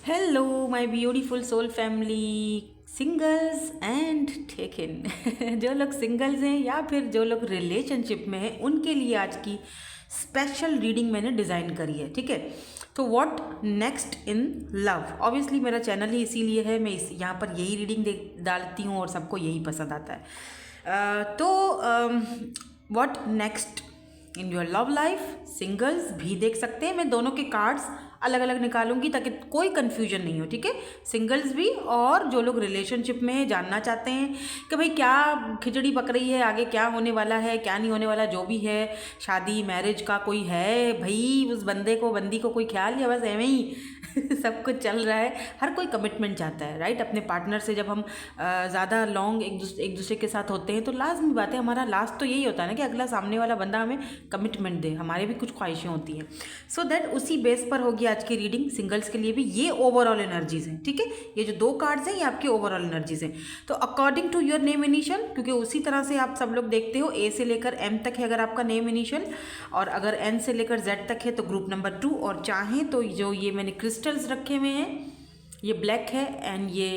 Hello my beautiful soul family, singles and taken. जो लोग singles हैं या फिर जो लोग रिलेशनशिप में हैं उनके लिए आज की स्पेशल रीडिंग मैंने डिज़ाइन करी है। ठीक है, तो what next in love. Obviously मेरा चैनल ही इसीलिए है, मैं इस यहाँ पर यही रीडिंग डालती हूँ और सबको यही पसंद आता है। तो what next in your love life, singles भी देख सकते हैं। मैं दोनों के कार्ड्स अलग अलग निकालूंगी ताकि कोई कंफ्यूजन नहीं हो। ठीक है, सिंगल्स भी और जो लोग रिलेशनशिप में जानना चाहते हैं कि भाई क्या खिचड़ी पक रही है, आगे क्या होने वाला है, क्या नहीं होने वाला, जो भी है, शादी मैरिज का कोई है भाई, उस बंदे को बंदी को कोई ख्याल, या बस एवं ही सब कुछ चल रहा है। हर कोई कमिटमेंट चाहता है, राइट। अपने पार्टनर से जब हम ज़्यादा लॉन्ग एक दूसरे के साथ होते हैं तो लाजमी बात है, हमारा लास्ट तो यही होता है ना कि अगला सामने वाला बंदा हमें कमिटमेंट दे। हमारे भी कुछ ख्वाहिशें होती हैं। सो दैट उसी बेस पर होगी आज की रीडिंग। सिंगल्स के लिए भी ये ओवरऑल एनर्जीज हैं। ठीक है, ये जो दो कार्ड्स हैं ये आपकी ओवरऑल एनर्जीज हैं। तो according to your name initial, क्योंकि उसी तरह से आप सब लोग देखते हो, ए से लेकर एम तक है अगर आपका नेम इनिशियल, और अगर एन से लेकर जेड तक है तो ग्रुप नंबर 2, और चाहें तो जो ये मैंने क्रिस्टल्स रखे हुए हैं, ये ब्लैक है एंड ये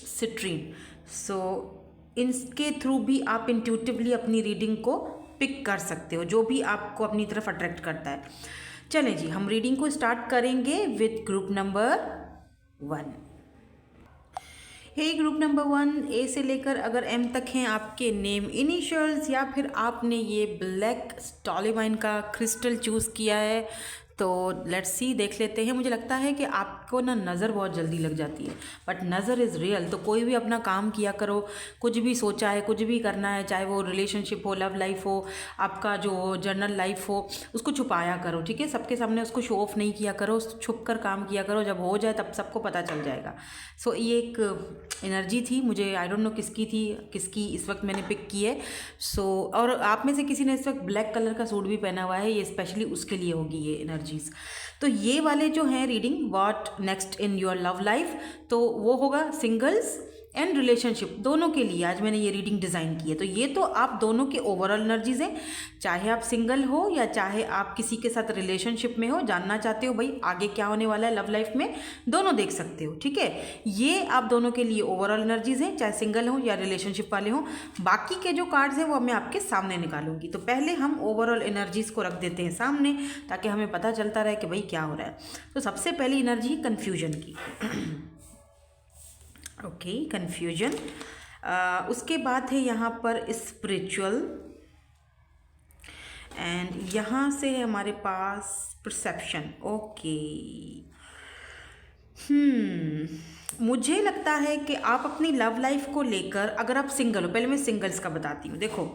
सिट्रीन। सो इनके थ्रू भी आप इंट्यूटिवली अपनी रीडिंग को पिक कर सकते हो, जो भी आपको अपनी तरफ अट्रैक्ट करता है। चलें जी, हम रीडिंग को स्टार्ट करेंगे with group number 1। Hey group number 1, A से लेकर अगर एम तक हैं आपके नेम इनिशियल्स, या फिर आपने ये ब्लैक स्टॉलीवाइन का क्रिस्टल चूज़ किया है, तो लेट्स सी, देख लेते हैं। मुझे लगता है कि आपको ना नज़र बहुत जल्दी लग जाती है, बट नज़र इज़ रियल। तो कोई भी अपना काम किया करो, कुछ भी सोचा है, कुछ भी करना है, चाहे वो रिलेशनशिप हो, लव लाइफ हो, आपका जो जर्नल लाइफ हो, उसको छुपाया करो। ठीक है, सबके सामने उसको शो ऑफ नहीं किया करो, छुप कर काम किया करो। जब हो जाए तब सबको पता चल जाएगा। सो ये एक एनर्जी थी, मुझे आई डोंट नो किसकी थी, किसकी इस वक्त मैंने पिक की है। सो और आप में से किसी ने इस वक्त ब्लैक कलर का सूट भी पहना हुआ है, ये स्पेशली उसके लिए होगी ये एनर्जीज। तो ये वाले जो हैं reading what next in your love life, तो वो होगा सिंगल्स एंड रिलेशनशिप दोनों के लिए आज मैंने ये रीडिंग डिज़ाइन की है। तो ये तो आप दोनों के ओवरऑल एनर्जीज हैं, चाहे आप सिंगल हो या चाहे आप किसी के साथ रिलेशनशिप में हो, जानना चाहते हो भाई आगे क्या होने वाला है लव लाइफ में, दोनों देख सकते हो। ठीक है, ये आप दोनों के लिए ओवरऑल एनर्जीज हैं, चाहे सिंगल हो या रिलेशनशिप वाले हों। बाकी के जो कार्ड्स हैं वो मैं आपके सामने निकालूंगी। तो पहले हम ओवरऑल एनर्जीज को रख देते हैं सामने, ताकि हमें पता चलता रहे कि भाई क्या हो रहा है। तो सबसे पहली एनर्जी कन्फ्यूजन की। Okay, confusion. उसके बाद है यहाँ पर स्पिरिचुअल, एंड यहाँ से है हमारे पास परसेप्शन। ओके, मुझे लगता है कि आप अपनी लव लाइफ को लेकर, अगर आप सिंगल हो, पहले मैं सिंगल्स का बताती हूँ। देखो,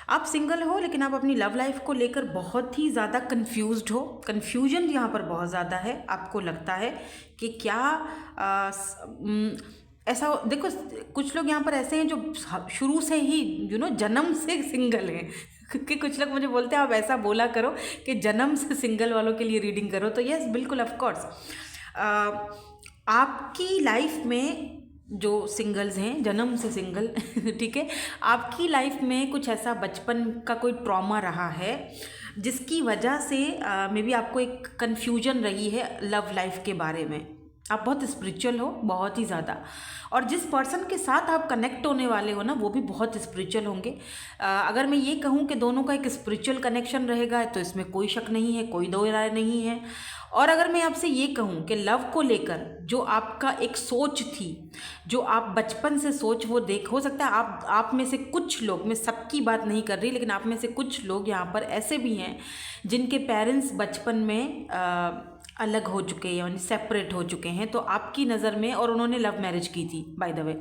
आप सिंगल हो लेकिन आप अपनी लव लाइफ को लेकर बहुत ही ज़्यादा कन्फ्यूज्ड हो। कन्फ्यूजन यहाँ पर बहुत ज़्यादा है। आपको लगता है कि क्या ऐसा देखो, कुछ लोग यहाँ पर ऐसे हैं जो शुरू से ही जन्म से सिंगल हैं कि कुछ लोग मुझे बोलते हैं आप ऐसा बोला करो कि जन्म से सिंगल वालों के लिए रीडिंग करो। तो यस, बिल्कुल, ऑफ कोर्स, आपकी लाइफ में जो सिंगल्स हैं, जन्म से सिंगल ठीक है, आपकी लाइफ में कुछ ऐसा बचपन का कोई ट्रॉमा रहा है जिसकी वजह से मे बी आपको एक कन्फ्यूजन रही है लव लाइफ के बारे में। आप बहुत स्पिरिचुअल हो, बहुत ही ज़्यादा, और जिस पर्सन के साथ आप कनेक्ट होने वाले हो ना वो भी बहुत स्पिरिचुअल होंगे। अगर मैं ये कहूँ कि दोनों का एक स्पिरिचुअल कनेक्शन रहेगा तो इसमें कोई शक नहीं है, कोई दो राय नहीं है। और अगर मैं आपसे ये कहूँ कि लव को लेकर जो आपका एक सोच थी, जो आप बचपन से सोच, वो हो सकता है आप में से कुछ लोग, मैं सबकी बात नहीं कर रही, लेकिन आप में से कुछ लोग यहाँ पर ऐसे भी हैं जिनके पेरेंट्स बचपन में अलग हो चुके हैं, यानी सेपरेट हो चुके हैं। तो आपकी नज़र में, और उन्होंने लव मैरिज की थी बाय द वे,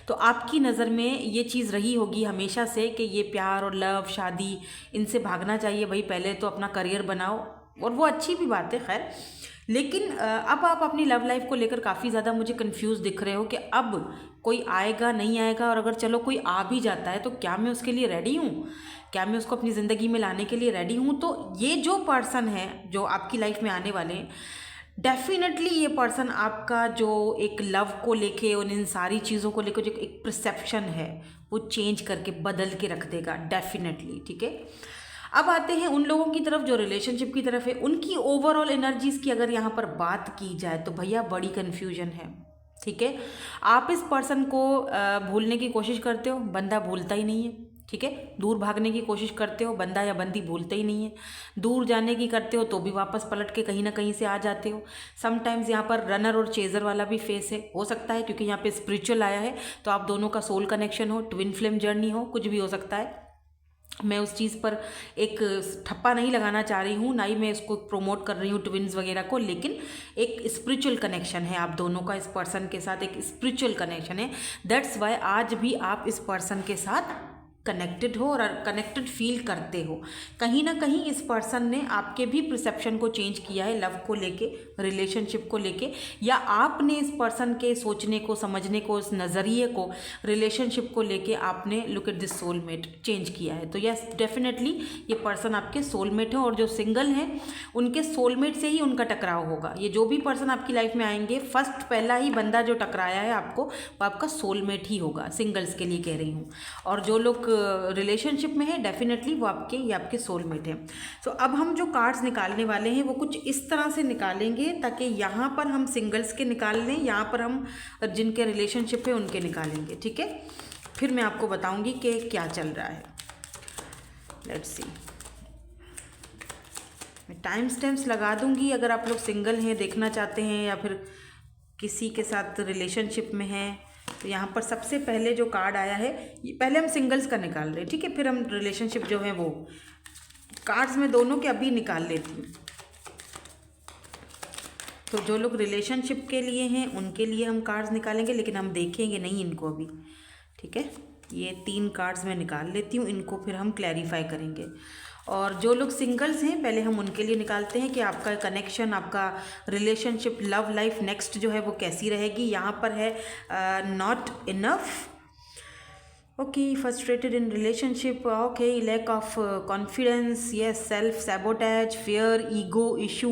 तो आपकी नज़र में ये चीज़ रही होगी हमेशा से कि ये प्यार और लव, शादी, इनसे भागना चाहिए भाई, पहले तो अपना करियर बनाओ, और वो अच्छी भी बात है खैर। लेकिन अब आप अपनी लव लाइफ को लेकर काफ़ी ज़्यादा मुझे कंफ्यूज दिख रहे हो कि अब कोई आएगा नहीं आएगा, और अगर चलो कोई आ भी जाता है तो क्या मैं उसके लिए रेडी हूँ, क्या मैं उसको अपनी ज़िंदगी में लाने के लिए रेडी हूँ। तो ये जो पर्सन है जो आपकी लाइफ में आने वाले हैं, डेफिनेटली ये पर्सन आपका जो एक लव को लेके और इन सारी चीज़ों को लेकर जो एक परसेप्शन है वो चेंज करके बदल के रख देगा डेफिनेटली। ठीक है, अब आते हैं उन लोगों की तरफ जो रिलेशनशिप की तरफ है, उनकी ओवरऑल एनर्जीज़ की अगर यहाँ पर बात की जाए तो भैया बड़ी कन्फ्यूजन है। ठीक है, आप इस पर्सन को भूलने की कोशिश करते हो, बंदा भूलता ही नहीं है। ठीक है, दूर भागने की कोशिश करते हो, बंदा या बंदी भूलते ही नहीं है। दूर जाने की करते हो तो भी वापस पलट के कहीं ना कहीं से आ जाते हो। समटाइम्स यहाँ पर रनर और चेजर वाला भी फेस है, हो सकता है क्योंकि यहाँ पे स्पिरिचुअल आया है, तो आप दोनों का सोल कनेक्शन हो, ट्विन फ्लेम जर्नी हो, कुछ भी हो सकता है। मैं उस चीज़ पर एक ठप्पा नहीं लगाना चाह रही हूँ, ना ही मैं इसको प्रमोट कर रही हूँ ट्विन्स वगैरह को, लेकिन एक स्पिरिचुअल कनेक्शन है आप दोनों का, इस पर्सन के साथ एक स्पिरिचुअल कनेक्शन है। दैट्स वाई आज भी आप इस पर्सन के साथ कनेक्टेड हो और कनेक्टेड फील करते हो। कहीं ना कहीं इस पर्सन ने आपके भी परसेप्शन को चेंज किया है, लव को लेके, रिलेशनशिप को लेके, या आपने इस पर्सन के सोचने को, समझने को, इस नज़रिए को, रिलेशनशिप को लेके आपने look at this soulmate change किया है। तो यस, डेफिनेटली ये पर्सन आपके सोलमेट है, और जो सिंगल हैं उनके सोलमेट से ही उनका टकराव होगा। ये जो भी पर्सन आपकी लाइफ में आएंगे, फर्स्ट पहला ही बंदा जो टकराया है आपको, वो आपका सोलमेट ही होगा, सिंगल्स के लिए कह रही हूँ। और जो लोग रिलेशनशिप में है, डेफिनेटली वो ये आपके सोलमेट है। तो अब हम जो कार्ड्स निकालने वाले हैं वो कुछ इस तरह से निकालेंगे ताकि यहाँ पर हम सिंगल्स के निकाल लें, यहाँ पर हम जिनके रिलेशनशिप है उनके निकालेंगे। ठीक है, फिर मैं आपको बताऊंगी कि क्या चल रहा है। लेट्स सी, मैं टाइम स्टैम्प्स लगा दूंगी अगर आप लोग सिंगल हैं, देखना चाहते हैं, या फिर किसी के साथ रिलेशनशिप में हैं। तो यहाँ पर सबसे पहले जो कार्ड आया है, ये पहले हम सिंगल्स का निकाल रहे हैं। ठीक है, फिर हम रिलेशनशिप जो है वो कार्ड्स में दोनों के अभी निकाल लेती हूँ। तो जो लोग रिलेशनशिप के लिए हैं उनके लिए हम कार्ड्स निकालेंगे, लेकिन हम देखेंगे नहीं इनको अभी। ठीक है, ये 3 कार्ड्स मैं निकाल लेती हूँ, इनको फिर हम क्लैरिफाई करेंगे। और जो लोग सिंगल्स हैं पहले हम उनके लिए निकालते हैं कि आपका कनेक्शन, आपका रिलेशनशिप, लव लाइफ नेक्स्ट जो है वो कैसी रहेगी। यहाँ पर है not enough, okay, frustrated in relationship, okay, lack of confidence, yes, self sabotage, fear, ego issue,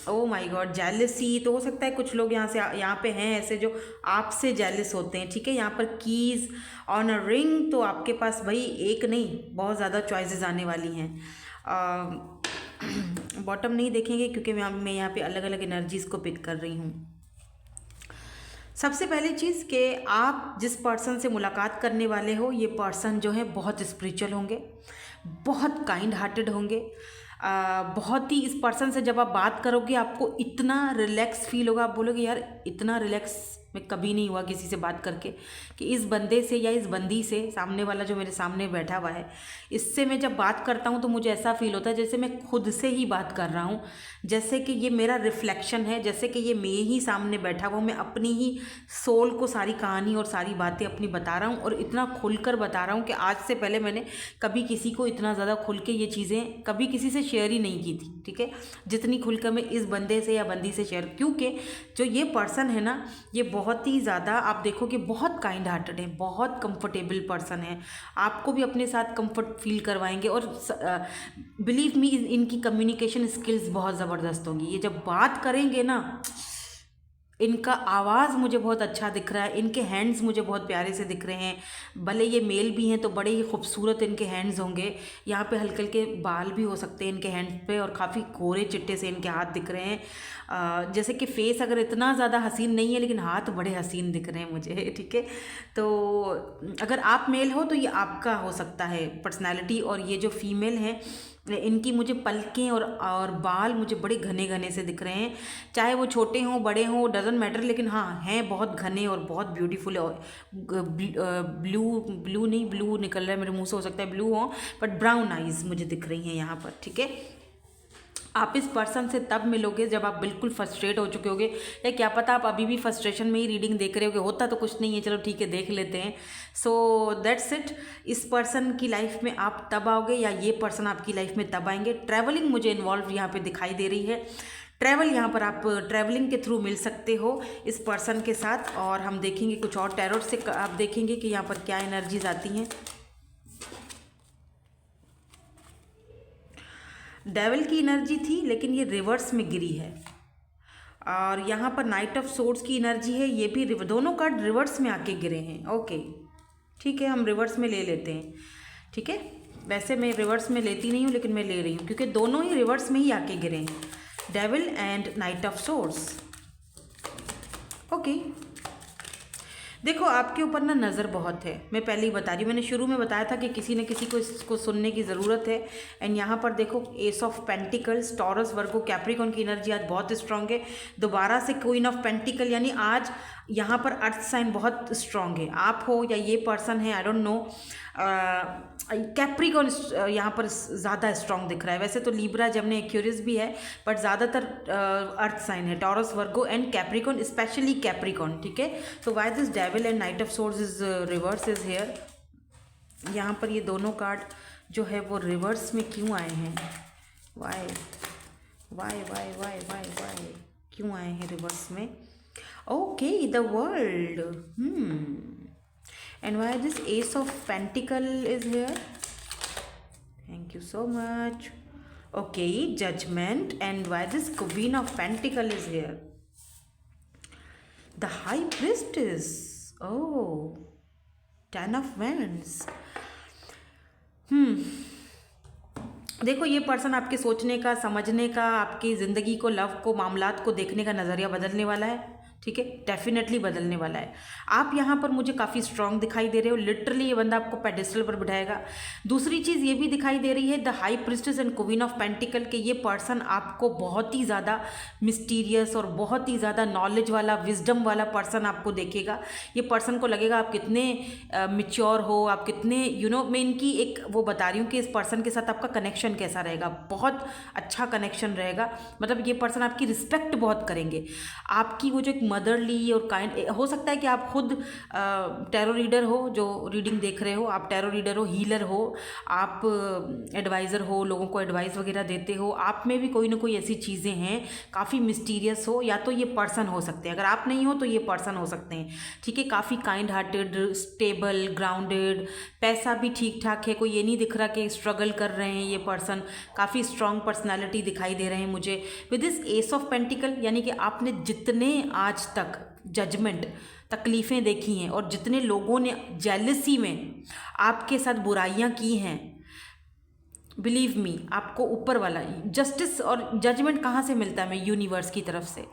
oh my god, jealousy. तो हो सकता है कुछ लोग यहाँ पे हैं ऐसे जो आपसे जेलस होते हैं। ठीक है, यहाँ पर कीज़ ऑन अ रिंग, तो आपके पास भाई एक नहीं बहुत ज़्यादा चॉइसेस आने वाली हैं। बॉटम नहीं देखेंगे क्योंकि मैं यहाँ पे अलग अलग एनर्जीज़ को पिक कर रही हूँ। सबसे पहली चीज़ कि आप जिस पर्सन से मुलाकात करने वाले हो, ये पर्सन जो है बहुत स्पिरिचुअल होंगे, बहुत काइंड हार्टेड होंगे, बहुत ही, इस पर्सन से जब आप बात करोगे आपको इतना रिलैक्स फील होगा, आप बोलोगे यार इतना रिलैक्स मैं कभी नहीं हुआ किसी से बात करके, कि इस बंदे से या इस बंदी से, सामने वाला जो मेरे सामने बैठा हुआ है, इससे मैं जब बात करता हूँ तो मुझे ऐसा फील होता है जैसे मैं खुद से ही बात कर रहा हूँ, जैसे कि ये मेरा रिफ्लेक्शन है, जैसे कि ये मैं ही सामने बैठा हुआ, मैं अपनी ही सोल को सारी कहानी और सारी बातें अपनी बता रहा हूँ, और इतना खुलकर बता रहा हूँ कि आज से पहले मैंने कभी किसी को इतना ज़्यादा खुल के ये चीज़ें कभी किसी से शेयर ही नहीं की थी। ठीक है, जितनी खुलकर मैं इस बंदे से या बंदी से शेयर, क्योंकि जो ये पर्सन है ना, ये बहुत ही ज़्यादा, आप देखो कि बहुत काइंड हार्टेड है, बहुत कंफर्टेबल पर्सन है, आपको भी अपने साथ कंफर्ट फील करवाएंगे। और बिलीव मी, इनकी कम्युनिकेशन स्किल्स बहुत ज़बरदस्त होंगी। ये जब बात करेंगे ना, इनका आवाज़ मुझे बहुत अच्छा दिख रहा है, इनके हैंड्स मुझे बहुत प्यारे से दिख रहे हैं, भले ये मेल भी हैं तो बड़े ही खूबसूरत इनके हैंड्स होंगे। यहाँ पे हल्के हल्के बाल भी हो सकते हैं इनके हैंड्स पे, और काफ़ी गोरे चिट्टे से इनके हाथ दिख रहे हैं। जैसे कि फेस अगर इतना ज़्यादा हसीन नहीं है, लेकिन हाथ बड़े हसीन दिख रहे हैं मुझे। ठीक है, तो अगर आप मेल हो तो ये आपका हो सकता है पर्सनैलिटी, और ये जो फीमेल है इनकी मुझे पलकें और बाल मुझे बड़े घने घने से दिख रहे हैं, चाहे वो छोटे हों बड़े हों डजेंट मैटर, लेकिन हाँ हैं बहुत घने और बहुत ब्यूटीफुल। और ब्लू नहीं, ब्लू निकल रहा है मेरे मुंह से, हो सकता है ब्लू हो, बट ब्राउन आइज़ मुझे दिख रही हैं यहाँ पर। ठीक है, आप इस पर्सन से तब मिलोगे जब आप बिल्कुल फ्रस्ट्रेट हो चुके होगे, या क्या पता आप अभी भी फ्रस्ट्रेशन में ही रीडिंग देख रहे होगे, होता तो कुछ नहीं है, चलो ठीक है देख लेते हैं। सो दैट्स इट, इस पर्सन की लाइफ में आप तब आओगे या ये पर्सन आपकी लाइफ में तब आएंगे। ट्रैवलिंग मुझे इन्वॉल्व यहाँ पे दिखाई दे रही है, ट्रैवल यहाँ पर आप ट्रैवलिंग के थ्रू मिल सकते हो इस पर्सन के साथ। और हम देखेंगे कुछ और टैरोट से, आप देखेंगे कि यहाँ पर क्या एनर्जीज आती हैं। डेविल की एनर्जी थी लेकिन ये रिवर्स में गिरी है, और यहाँ पर नाइट ऑफ सोर्ड्स की एनर्जी है, ये भी दोनों कार्ड रिवर्स में आके गिरे हैं। ओके ठीक है, हम रिवर्स में ले लेते हैं। ठीक है, वैसे मैं रिवर्स में लेती नहीं हूँ, लेकिन मैं ले रही हूँ क्योंकि दोनों ही रिवर्स में ही आके गिरे हैं, devil and night of swords. Okay, देखो आपके ऊपर ना नज़र बहुत है, मैं पहले ही बता रही हूँ, मैंने शुरू में बताया था कि किसी न किसी को इसको सुनने की ज़रूरत है। एंड यहाँ पर देखो S of pentacles, taurus, Virgo, Capricorn की एनर्जी आज बहुत स्ट्रांग है। दोबारा से क्वीन ऑफ पेंटिकल, यानी आज यहाँ पर अर्थ साइन बहुत स्ट्रांग है। आप हो या ये पर्सन है, आई डोंट नो। कैप्रिकॉन यहाँ पर ज़्यादा स्ट्रांग दिख रहा है। वैसे तो लिब्रा, जेमिनी, एक्वेरियस भी है, बट ज़्यादातर अर्थ साइन है, taurus, Virgo and Capricorn, specially Capricorn. ठीक है, so why this devil and night of swords is reverse is here. यहाँ पर ये दोनों कार्ड जो है वो रिवर्स में क्यों आए हैं? Why why why why why why क्यों आए हैं रिवर्स में? Okay, the world. And why this ace of pentacle is here? Thank you so much. Okay, judgment. And why this queen of pentacle is here? The high priestess. Oh, 10 of wands. देखो ये person आपके सोचने का, समझने का, आपकी ज़िंदगी को, लव को, मामलात को देखने का नज़रिया बदलने वाला है। ठीक है, डेफिनेटली बदलने वाला है। आप यहाँ पर मुझे काफ़ी स्ट्रांग दिखाई दे रहे हो। लिटरली ये बंदा आपको पेडिस्टल पर बिठाएगा। दूसरी चीज़ ये भी दिखाई दे रही है, the high priestess and queen of pentacle, के ये पर्सन आपको बहुत ही ज़्यादा मिस्टीरियस और बहुत ही ज़्यादा नॉलेज वाला, विजडम वाला पर्सन आपको देखेगा। ये पर्सन को लगेगा आप कितने मिच्योर हो, आप कितने मैं इनकी एक वो बता रही हूँ कि इस पर्सन के साथ आपका कनेक्शन कैसा रहेगा। बहुत अच्छा कनेक्शन रहेगा। मतलब ये पर्सन आपकी रिस्पेक्ट बहुत करेंगे। आपकी वो जो एक मदरली और काइंड, हो सकता है कि आप खुद टैरो रीडर हो, जो रीडिंग देख रहे हो, आप टैरो रीडर हो, हीलर हो, आप एडवाइज़र हो, लोगों को एडवाइस वगैरह देते हो। आप में भी कोई ना कोई ऐसी चीज़ें हैं, काफ़ी मिस्टीरियस हो, या तो ये पर्सन हो सकते हैं। अगर आप नहीं हो तो ये पर्सन हो सकते हैं। ठीक है, काफ़ी काइंड हार्टेड, स्टेबल, ग्राउंडेड, पैसा भी ठीक ठाक है। कोई ये नहीं दिख रहा कि स्ट्रगल कर रहे हैं ये पर्सन। काफ़ी स्ट्रॉन्ग पर्सनैलिटी दिखाई दे रहे हैं मुझे with this S of pentacle. यानी कि आपने जितने आज तक जजमेंट, तकलीफ़ें देखी हैं और जितने लोगों ने जेलसी में आपके साथ बुराइयां की हैं, बिलीव मी, आपको ऊपर वाला जस्टिस और जजमेंट कहाँ से मिलता है? मैं यूनिवर्स की तरफ से,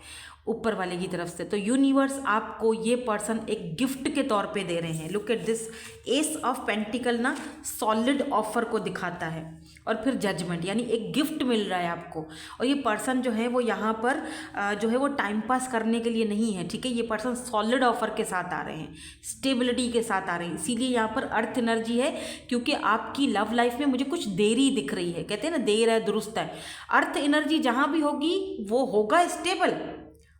ऊपर वाले की तरफ से। तो यूनिवर्स आपको ये पर्सन एक गिफ्ट के तौर पे दे रहे हैं। Look at this S of pentacle ना, सॉलिड ऑफर को दिखाता है, और फिर जजमेंट, यानी एक गिफ्ट मिल रहा है आपको। और ये पर्सन जो है वो यहाँ पर जो है वो टाइम पास करने के लिए नहीं है। ठीक है, ये पर्सन सॉलिड ऑफर के साथ आ रहे हैं, स्टेबिलिटी के साथ आ रहे हैं। इसीलिए यहाँ पर अर्थ एनर्जी है, क्योंकि आपकी लव लाइफ में मुझे कुछ देरी दिख रही है। कहते हैं ना, देर है दुरुस्त है। अर्थ एनर्जी जहाँ भी होगी वो होगा स्टेबल,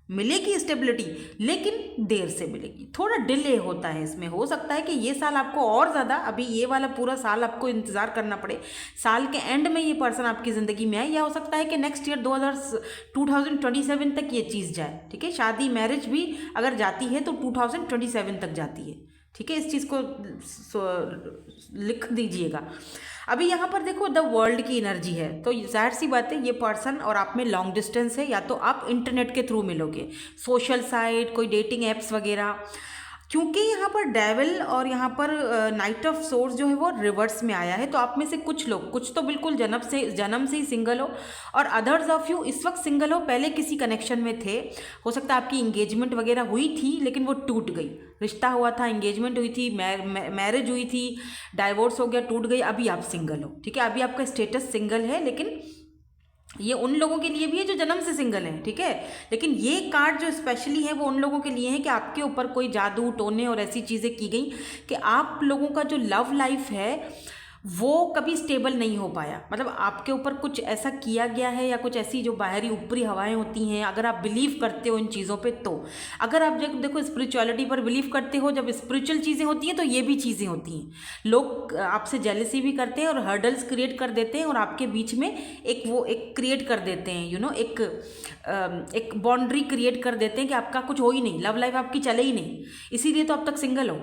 मिलेगी स्टेबिलिटी, लेकिन देर से मिलेगी, थोड़ा डिले होता है इसमें। हो सकता है कि ये साल आपको और ज़्यादा, अभी ये वाला पूरा साल आपको इंतज़ार करना पड़े, साल के एंड में ये पर्सन आपकी ज़िंदगी में आए, या हो सकता है कि नेक्स्ट ईयर 2027 तक ये चीज़ जाए। ठीक है, शादी मैरिज भी अगर जाती है तो 2027 तक जाती है। ठीक है, इस चीज़ को लिख दीजिएगा। अभी यहाँ पर देखो द वर्ल्ड की एनर्जी है, तो जाहिर सी बात है ये पर्सन और आप में लॉन्ग डिस्टेंस है, या तो आप इंटरनेट के थ्रू मिलोगे, सोशल साइट, कोई डेटिंग एप्स वगैरह। क्योंकि यहाँ पर डेविल और यहाँ पर नाइट ऑफ सोर्स जो है वो रिवर्स में आया है, तो आप में से कुछ लोग, कुछ तो बिल्कुल जन्म से ही सिंगल हो, और अदर्स ऑफ यू इस वक्त सिंगल हो, पहले किसी कनेक्शन में थे। हो सकता है आपकी इंगेजमेंट वगैरह हुई थी लेकिन वो टूट गई। रिश्ता हुआ था, इंगेजमेंट हुई थी, मैरिज हुई थी, डाइवोर्स हो गया, टूट गई, अभी आप सिंगल हो। ठीक है, अभी आपका स्टेटस सिंगल है, लेकिन ये उन लोगों के लिए भी है जो जन्म से सिंगल हैं। ठीक है, लेकिन ये कार्ड जो स्पेशली है वो उन लोगों के लिए है कि आपके ऊपर कोई जादू टोने और ऐसी चीज़ें की गई कि आप लोगों का जो लव लाइफ है वो कभी स्टेबल नहीं हो पाया। मतलब आपके ऊपर कुछ ऐसा किया गया है, या कुछ ऐसी जो बाहरी ऊपरी हवाएं होती हैं, अगर आप बिलीव करते हो इन चीज़ों पे, तो अगर आप जब देखो स्पिरिचुअलिटी पर बिलीव करते हो, जब स्पिरिचुअल चीज़ें होती हैं तो ये भी चीज़ें होती हैं। लोग आपसे जेलसी भी करते हैं और हर्डल्स क्रिएट कर देते हैं, और आपके बीच में एक क्रिएट कर देते हैं, एक बाउंड्री क्रिएट कर देते हैं कि आपका कुछ हो ही नहीं, लव लाइफ आपकी चले ही नहीं, इसीलिए तो अब तक सिंगल हो।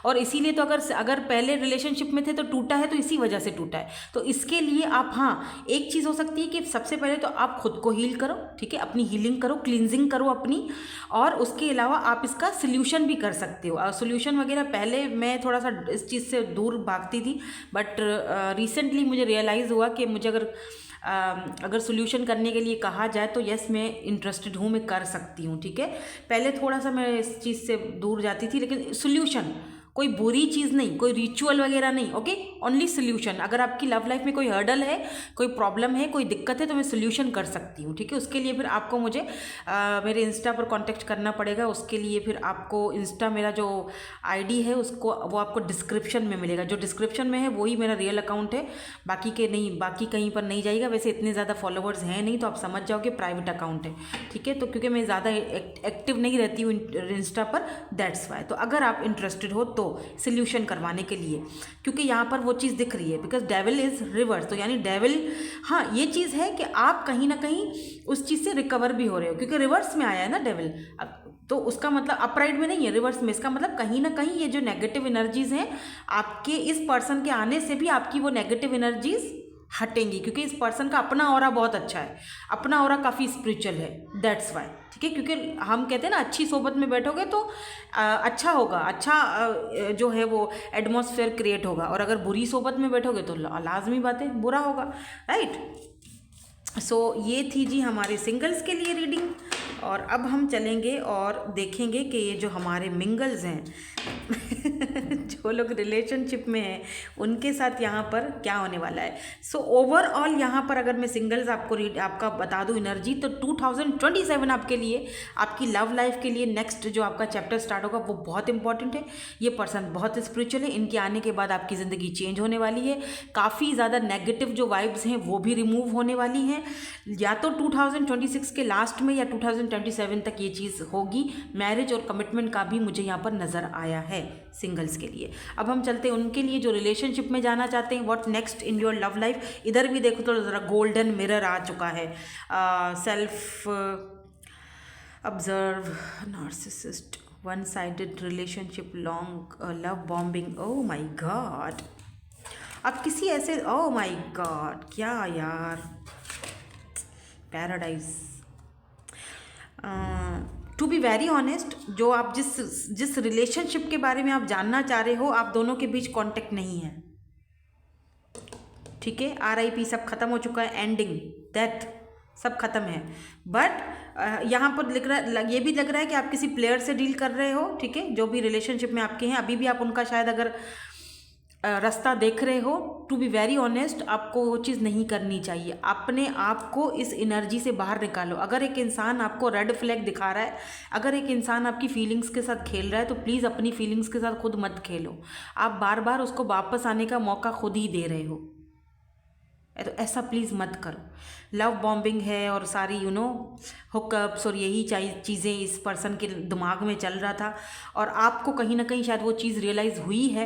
और इसीलिए तो अगर पहले रिलेशनशिप में थे तो टूटा है, तो इसी वजह से टूटा है। तो इसके लिए आप, हाँ, एक चीज़ हो सकती है कि सबसे पहले तो आप खुद को हील करो, ठीक है, अपनी हीलिंग करो, क्लींजिंग करो अपनी, और उसके अलावा आप इसका सोल्यूशन भी कर सकते हो। सोल्यूशन वगैरह पहले मैं थोड़ा सा इस चीज़ से दूर भागती थी, बट रिसेंटली मुझे रियलाइज़ हुआ कि मुझे अगर सोल्यूशन करने के लिए कहा जाए तो यस, मैं इंटरेस्टेड हूँ, मैं कर सकती हूँ, ठीक है। पहले थोड़ा सा मैं इस चीज़ से दूर जाती थी, लेकिन सोल्यूशन, कोई बुरी चीज़ नहीं, कोई रिचुअल वगैरह नहीं, ओके, ओनली सोल्यूशन। अगर आपकी लव लाइफ में कोई हर्डल है, कोई प्रॉब्लम है, कोई दिक्कत है, तो मैं सोल्यूशन कर सकती हूँ, ठीक है। उसके लिए फिर आपको मुझे मेरे इंस्टा पर कांटेक्ट करना पड़ेगा। उसके लिए फिर आपको इंस्टा, मेरा जो आईडी है उसको, वो आपको डिस्क्रिप्शन में मिलेगा। जो डिस्क्रिप्शन में है वही मेरा रियल अकाउंट है, बाकी के नहीं, बाकी कहीं पर नहीं जाएगा। वैसे इतने ज़्यादा फॉलोवर्स हैं नहीं, तो आप समझ जाओगे प्राइवेट अकाउंट है, ठीक है। तो क्योंकि मैं ज़्यादा एक्टिव नहीं रहती हूँ इंस्टा पर, दैट्स वाई। तो अगर आप इंटरेस्टेड हो तो सोल्यूशन करवाने के लिए, क्योंकि यहाँ पर वो चीज़ दिख रही है, बिकॉज डेविल इज रिवर्स, तो यानी डेविल, हाँ, ये चीज़ है कि आप कहीं ना कहीं उस चीज़ से रिकवर भी हो रहे हो, क्योंकि रिवर्स में आया है ना डेविल। तो उसका मतलब अपराइट में नहीं है, रिवर्स में। इसका मतलब कहीं ना कहीं ये जो नेगेटिव एनर्जीज हैं, आपके इस पर्सन के आने से भी आपकी वो नेगेटिव एनर्जीज हटेंगी, क्योंकि इस पर्सन का अपना ऑरा बहुत अच्छा है, अपना ऑरा काफ़ी स्पिरिचुअल है, दैट्स वाई, ठीक है। क्योंकि हम कहते हैं ना, अच्छी सोबत में बैठोगे तो अच्छा होगा, अच्छा जो है वो एटमॉस्फेयर क्रिएट होगा, और अगर बुरी सोबत में बैठोगे तो लाजमी बात है, बुरा होगा, राइट। सो ये थी जी हमारे सिंगल्स के लिए रीडिंग। और अब हम चलेंगे और देखेंगे कि ये जो हमारे मिंगल्स हैं जो लोग रिलेशनशिप में हैं, उनके साथ यहाँ पर क्या होने वाला है। सो ओवरऑल यहाँ पर अगर मैं सिंगल्स आपका बता दूँ एनर्जी, तो 2027 आपके लिए, आपकी लव लाइफ के लिए नेक्स्ट जो आपका चैप्टर स्टार्ट होगा वो बहुत इंपॉर्टेंट है। ये पर्सन बहुत स्पिरिचुअल है, इनके आने के बाद आपकी ज़िंदगी चेंज होने वाली है। काफ़ी ज़्यादा नेगेटिव जो वाइब्स हैं वो भी रिमूव होने वाली हैं, या तो 2026 के लास्ट में या 2027 तक ये चीज़ होगी। मैरिज और कमिटमेंट का भी मुझे यहाँ पर नज़र आया है सिंगल्स के लिए। अब हम चलते हैं उनके लिए जो रिलेशनशिप में जाना चाहते हैं, what next in your love life. इधर भी देखो तो ज़रा गोल्डन मिरर आ चुका है, self observe, narcissist, one sided relationship, long love bombing, oh my god. अब किसी ऐसे, ओह माय गॉड, क्या यार, paradise. To be very honest, जो आप जिस रिलेशनशिप के बारे में आप जानना चाह रहे हो, आप दोनों के बीच कांटेक्ट नहीं है, ठीक है। RIP, सब खत्म हो चुका है, एंडिंग, डेथ, सब खत्म है। बट यहाँ पर लिख रहा, ये भी लग रहा है कि आप किसी प्लेयर से डील कर रहे हो, ठीक है। जो भी रिलेशनशिप में आपके हैं, अभी भी आप उनका शायद अगर रास्ता देख रहे हो, टू बी वेरी ऑनेस्ट, आपको वो चीज़ नहीं करनी चाहिए। अपने आप को इस एनर्जी से बाहर निकालो। अगर एक इंसान आपको रेड फ्लैग दिखा रहा है, अगर एक इंसान आपकी फीलिंग्स के साथ खेल रहा है, तो प्लीज़ अपनी फीलिंग्स के साथ खुद मत खेलो। आप बार बार उसको वापस आने का मौका खुद ही दे रहे हो, तो ऐसा प्लीज़ मत करो। लव बॉम्बिंग है और सारी हुकअप्स और यही चीज़ें इस पर्सन के दिमाग में चल रहा था, और आपको कहीं ना कहीं शायद वो चीज़ रियलाइज़ हुई है,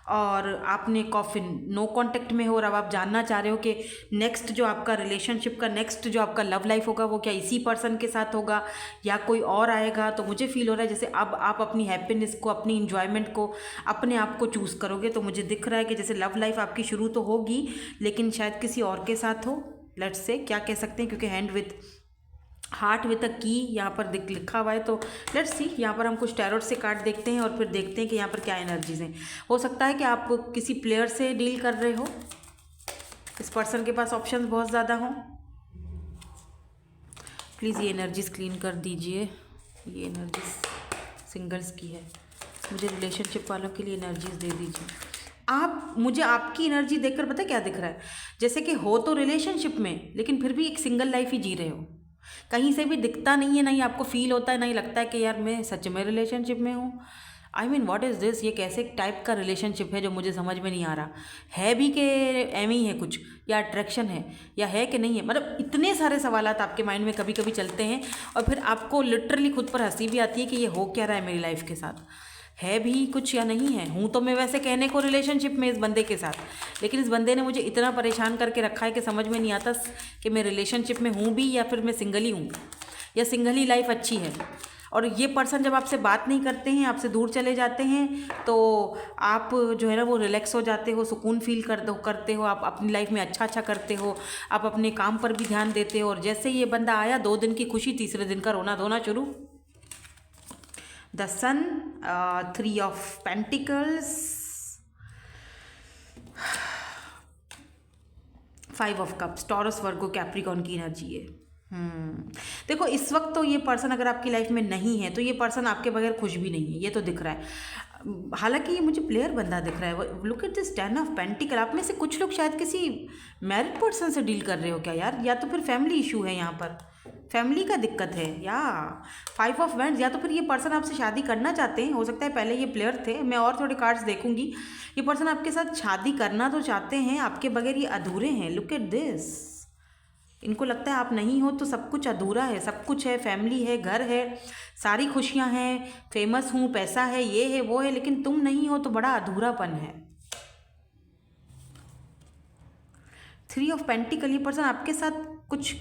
और आपने कॉफिन नो कांटेक्ट में हो, और अब आप जानना चाह रहे हो कि नेक्स्ट जो आपका रिलेशनशिप का, नेक्स्ट जो आपका लव लाइफ होगा, वो क्या इसी पर्सन के साथ होगा या कोई और आएगा। तो मुझे फील हो रहा है जैसे अब आप अपनी हैप्पीनेस को, अपनी इंजॉयमेंट को, अपने आप को चूज़ करोगे। तो मुझे दिख रहा है कि जैसे लव लाइफ आपकी शुरू तो होगी, लेकिन शायद किसी और के साथ हो, लेट्स से क्या कह सकते हैं, क्योंकि hand with heart with a की यहाँ पर लिखा हुआ है। तो लेट्स सी, यहाँ पर हम कुछ टैरोट से कार्ड देखते हैं और फिर देखते हैं कि यहाँ पर क्या एनर्जीज हैं। हो सकता है कि आप किसी प्लेयर से डील कर रहे हो, इस पर्सन के पास ऑप्शंस बहुत ज़्यादा हों। प्लीज़ ये एनर्जीज क्लीन कर दीजिए, ये एनर्जीज सिंगल्स की है, मुझे रिलेशनशिप वालों के लिए एनर्जीज दे दीजिए। आप मुझे आपकी एनर्जी देखकर पता है क्या दिख रहा है, जैसे कि हो तो रिलेशनशिप में, लेकिन फिर भी एक सिंगल लाइफ ही जी रहे हो। कहीं से भी दिखता नहीं है, नहीं आपको फील होता है, नहीं लगता है कि यार मैं सच में रिलेशनशिप में हूँ। I mean what is this, ये कैसे टाइप का रिलेशनशिप है जो मुझे समझ में नहीं आ रहा है, भी कि एम ही है कुछ, या अट्रैक्शन है, या है कि नहीं है। मतलब इतने सारे सवालात आपके माइंड में कभी कभी चलते हैं, और फिर आपको लिटरली खुद पर हंसी भी आती है कि ये हो क्या रहा है मेरी लाइफ के साथ, है भी कुछ या नहीं है। हूँ तो मैं वैसे कहने को रिलेशनशिप में इस बंदे के साथ, लेकिन इस बंदे ने मुझे इतना परेशान करके रखा है कि समझ में नहीं आता कि मैं रिलेशनशिप में हूँ भी या फिर मैं सिंगल ही हूँ, या सिंगल ही लाइफ अच्छी है। और ये पर्सन जब आपसे बात नहीं करते हैं, आपसे दूर चले जाते हैं, तो आप जो है ना वो रिलैक्स हो जाते हो, सुकून फील करते हो, आप अपनी लाइफ में अच्छा करते हो, आप अपने काम पर भी ध्यान देते हो। और जैसे ये बंदा आया, 2 दिन की खुशी, तीसरे दिन का रोना धोना शुरू। The sun, 3 of pentacles, 5 of cups, Taurus Virgo Capricorn की एनर्जी है। देखो इस वक्त तो ये पर्सन अगर आपकी लाइफ में नहीं है तो ये पर्सन आपके बगैर खुश भी नहीं है, ये तो दिख रहा है। हालांकि ये मुझे प्लेयर बंदा दिख रहा है। Look at this 10 of pentacle. आप में से कुछ लोग शायद किसी मैरिड पर्सन से डील कर रहे हो क्या यार, या तो फिर फैमिली इशू है, यहाँ पर फैमिली का दिक्कत है, या 5 ऑफ वैंड्स, या तो फिर ये पर्सन आपसे शादी करना चाहते हैं। हो सकता है पहले ये प्लेयर थे, मैं और थोड़े कार्ड्स देखूंगी। ये पर्सन आपके साथ शादी करना तो चाहते हैं, आपके बगैर ये अधूरे हैं। लुक एट दिस, इनको लगता है आप नहीं हो तो सब कुछ अधूरा है। सब कुछ है, फैमिली है, घर है, सारी खुशियां हैं, फेमस हूँ, पैसा है, ये है वो है, लेकिन तुम नहीं हो तो बड़ा अधूरापन है। 3 ऑफ पेंटिकल, ये पर्सन आपके साथ कुछ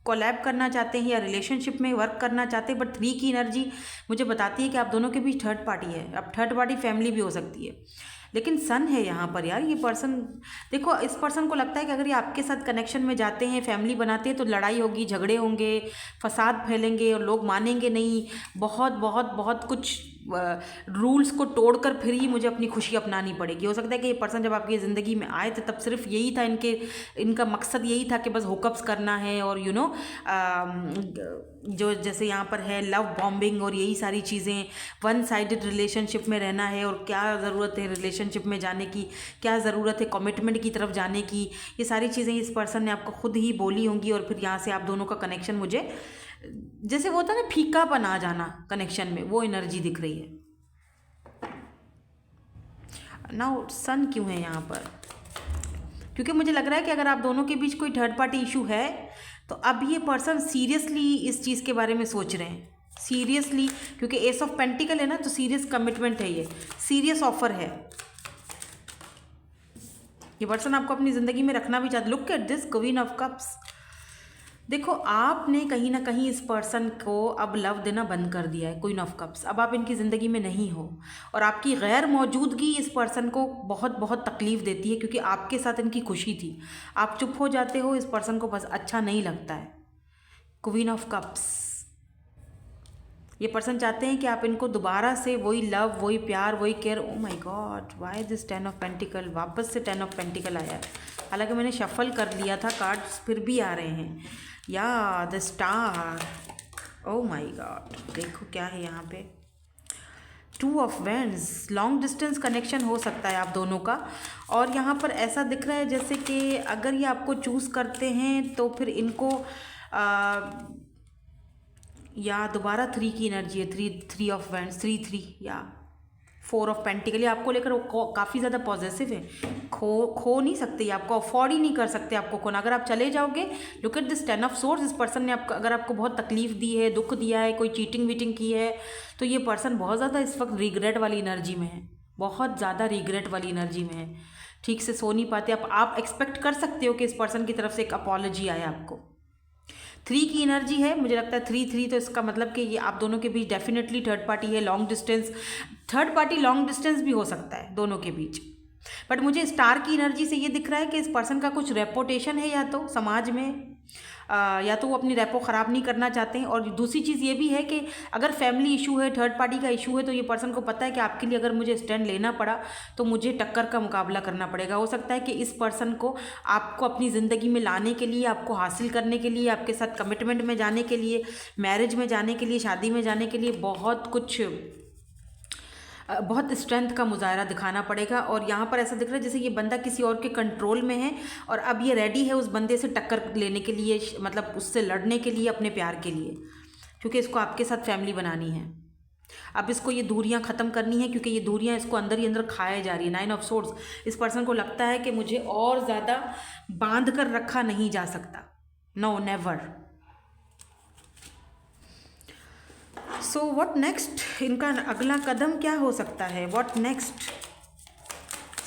कोलैब करना चाहते हैं या रिलेशनशिप में वर्क करना चाहते हैं, बट 3 की एनर्जी मुझे बताती है कि आप दोनों के बीच थर्ड पार्टी है। अब थर्ड पार्टी फैमिली भी हो सकती है, लेकिन सन है यहाँ पर यार। ये पर्सन, देखो इस पर्सन को लगता है कि अगर ये आपके साथ कनेक्शन में जाते हैं, फैमिली बनाते हैं, तो लड़ाई होगी, झगड़े होंगे, फसाद फैलेंगे और लोग मानेंगे नहीं। बहुत बहुत बहुत कुछ रूल्स को तोड़कर फिर ही मुझे अपनी खुशी अपनानी पड़ेगी। हो सकता है कि ये पर्सन जब आपकी ज़िंदगी में आए थे तब सिर्फ यही था इनका मकसद यही था कि बस हुकअप्स करना है, और यू नो जो जैसे यहाँ पर है लव बॉम्बिंग और यही सारी चीज़ें, वन साइडेड रिलेशनशिप में रहना है। और क्या ज़रूरत है रिलेशनशिप में जाने की, क्या ज़रूरत है कमिटमेंट की तरफ जाने की, ये सारी चीज़ें इस पर्सन ने आपको खुद ही बोली होंगी। और फिर यहाँ से आप दोनों का कनेक्शन, मुझे जैसे वो होता है ना फीकापन आ जाना कनेक्शन में, वो एनर्जी दिख रही है। नाउ सन क्यों है यहाँ पर, क्योंकि मुझे लग रहा है कि अगर आप दोनों के बीच कोई थर्ड पार्टी इशू है तो अब ये पर्सन सीरियसली इस चीज़ के बारे में सोच रहे हैं, सीरियसली, क्योंकि एस ऑफ पेंटिकल है ना, तो सीरियस कमिटमेंट है, ये सीरियस ऑफर है। ये पर्सन आपको अपनी ज़िंदगी में रखना भी चाहते। Look at this queen of cups. देखो आपने कहीं ना कहीं इस पर्सन को अब लव देना बंद कर दिया है, क्वीन ऑफ कप्स। अब आप इनकी ज़िंदगी में नहीं हो, और आपकी गैर मौजूदगी इस पर्सन को बहुत बहुत तकलीफ़ देती है, क्योंकि आपके साथ इनकी खुशी थी। आप चुप हो जाते हो, इस पर्सन को बस अच्छा नहीं लगता है। क्वीन ऑफ कप्स, ये पर्सन चाहते हैं कि आप इनको दोबारा से वही लव, वही प्यार, वही care. O my God, why this 10 of pentacle, वापस से 10 ऑफ पेंटिकल आया है। हालांकि मैंने शफल कर लिया था कार्ड्स, फिर भी आ रहे हैं। या the star, O my God, देखो क्या है यहाँ पे। 2 of wands, long distance connection हो सकता है आप दोनों का। और यहाँ पर ऐसा दिख रहा है जैसे कि अगर ये आपको चूज़ करते हैं तो फिर इनको या दोबारा 3 की एनर्जी है, 3 ऑफ वैंड्स, 3 या 4 ऑफ पेंटिकल। आपको लेकर वो काफ़ी ज़्यादा पॉजिटिव है, खो नहीं सकते, आपको अफोर्ड ही नहीं कर सकते आपको खोना। अगर आप चले जाओगे, look at this 10 of source. इस पर्सन ने आपको, अगर आपको बहुत तकलीफ दी है, दुख दिया है, कोई चीटिंग वीटिंग की है, तो ये पर्सन बहुत ज़्यादा इस वक्त रिग्रेट वाली एनर्जी में है, बहुत ज़्यादा रिग्रेट वाली एनर्जी में है। ठीक से सो नहीं पाते आप एक्सपेक्ट कर सकते हो कि इस पर्सन की तरफ से एक अपॉलॉजी आए आपको। 3 की एनर्जी है, मुझे लगता है 3 तो इसका मतलब कि ये आप दोनों के बीच डेफिनेटली थर्ड पार्टी है। Long distance, third party long distance भी हो सकता है दोनों के बीच। बट मुझे स्टार की एनर्जी से ये दिख रहा है कि इस पर्सन का कुछ रेपुटेशन है, या तो समाज में, या तो वो अपनी रेपो ख़राब नहीं करना चाहते हैं। और दूसरी चीज़ ये भी है कि अगर फैमिली इशू है, थर्ड पार्टी का इशू है, तो ये पर्सन को पता है कि आपके लिए अगर मुझे स्टैंड लेना पड़ा तो मुझे टक्कर का मुकाबला करना पड़ेगा। हो सकता है कि इस पर्सन को आपको अपनी ज़िंदगी में लाने के लिए, आपको हासिल करने के लिए, आपके साथ कमिटमेंट में जाने के लिए, मैरिज में जाने के लिए, शादी में जाने के लिए बहुत स्ट्रेंथ का मुजाहरा दिखाना पड़ेगा। और यहाँ पर ऐसा दिख रहा है जैसे ये बंदा किसी और के कंट्रोल में है, और अब ये रेडी है उस बंदे से टक्कर लेने के लिए, मतलब उससे लड़ने के लिए, अपने प्यार के लिए, क्योंकि इसको आपके साथ फैमिली बनानी है। अब इसको ये दूरियां ख़त्म करनी है, क्योंकि ये दूरियां इसको अंदर ही अंदर खाए जा रही है। 9 ऑफ सोर्ड्स, इस पर्सन को लगता है कि मुझे और ज़्यादा बांध कर रखा नहीं जा सकता। No, never. So what next, इनका अगला कदम क्या हो सकता है? What next?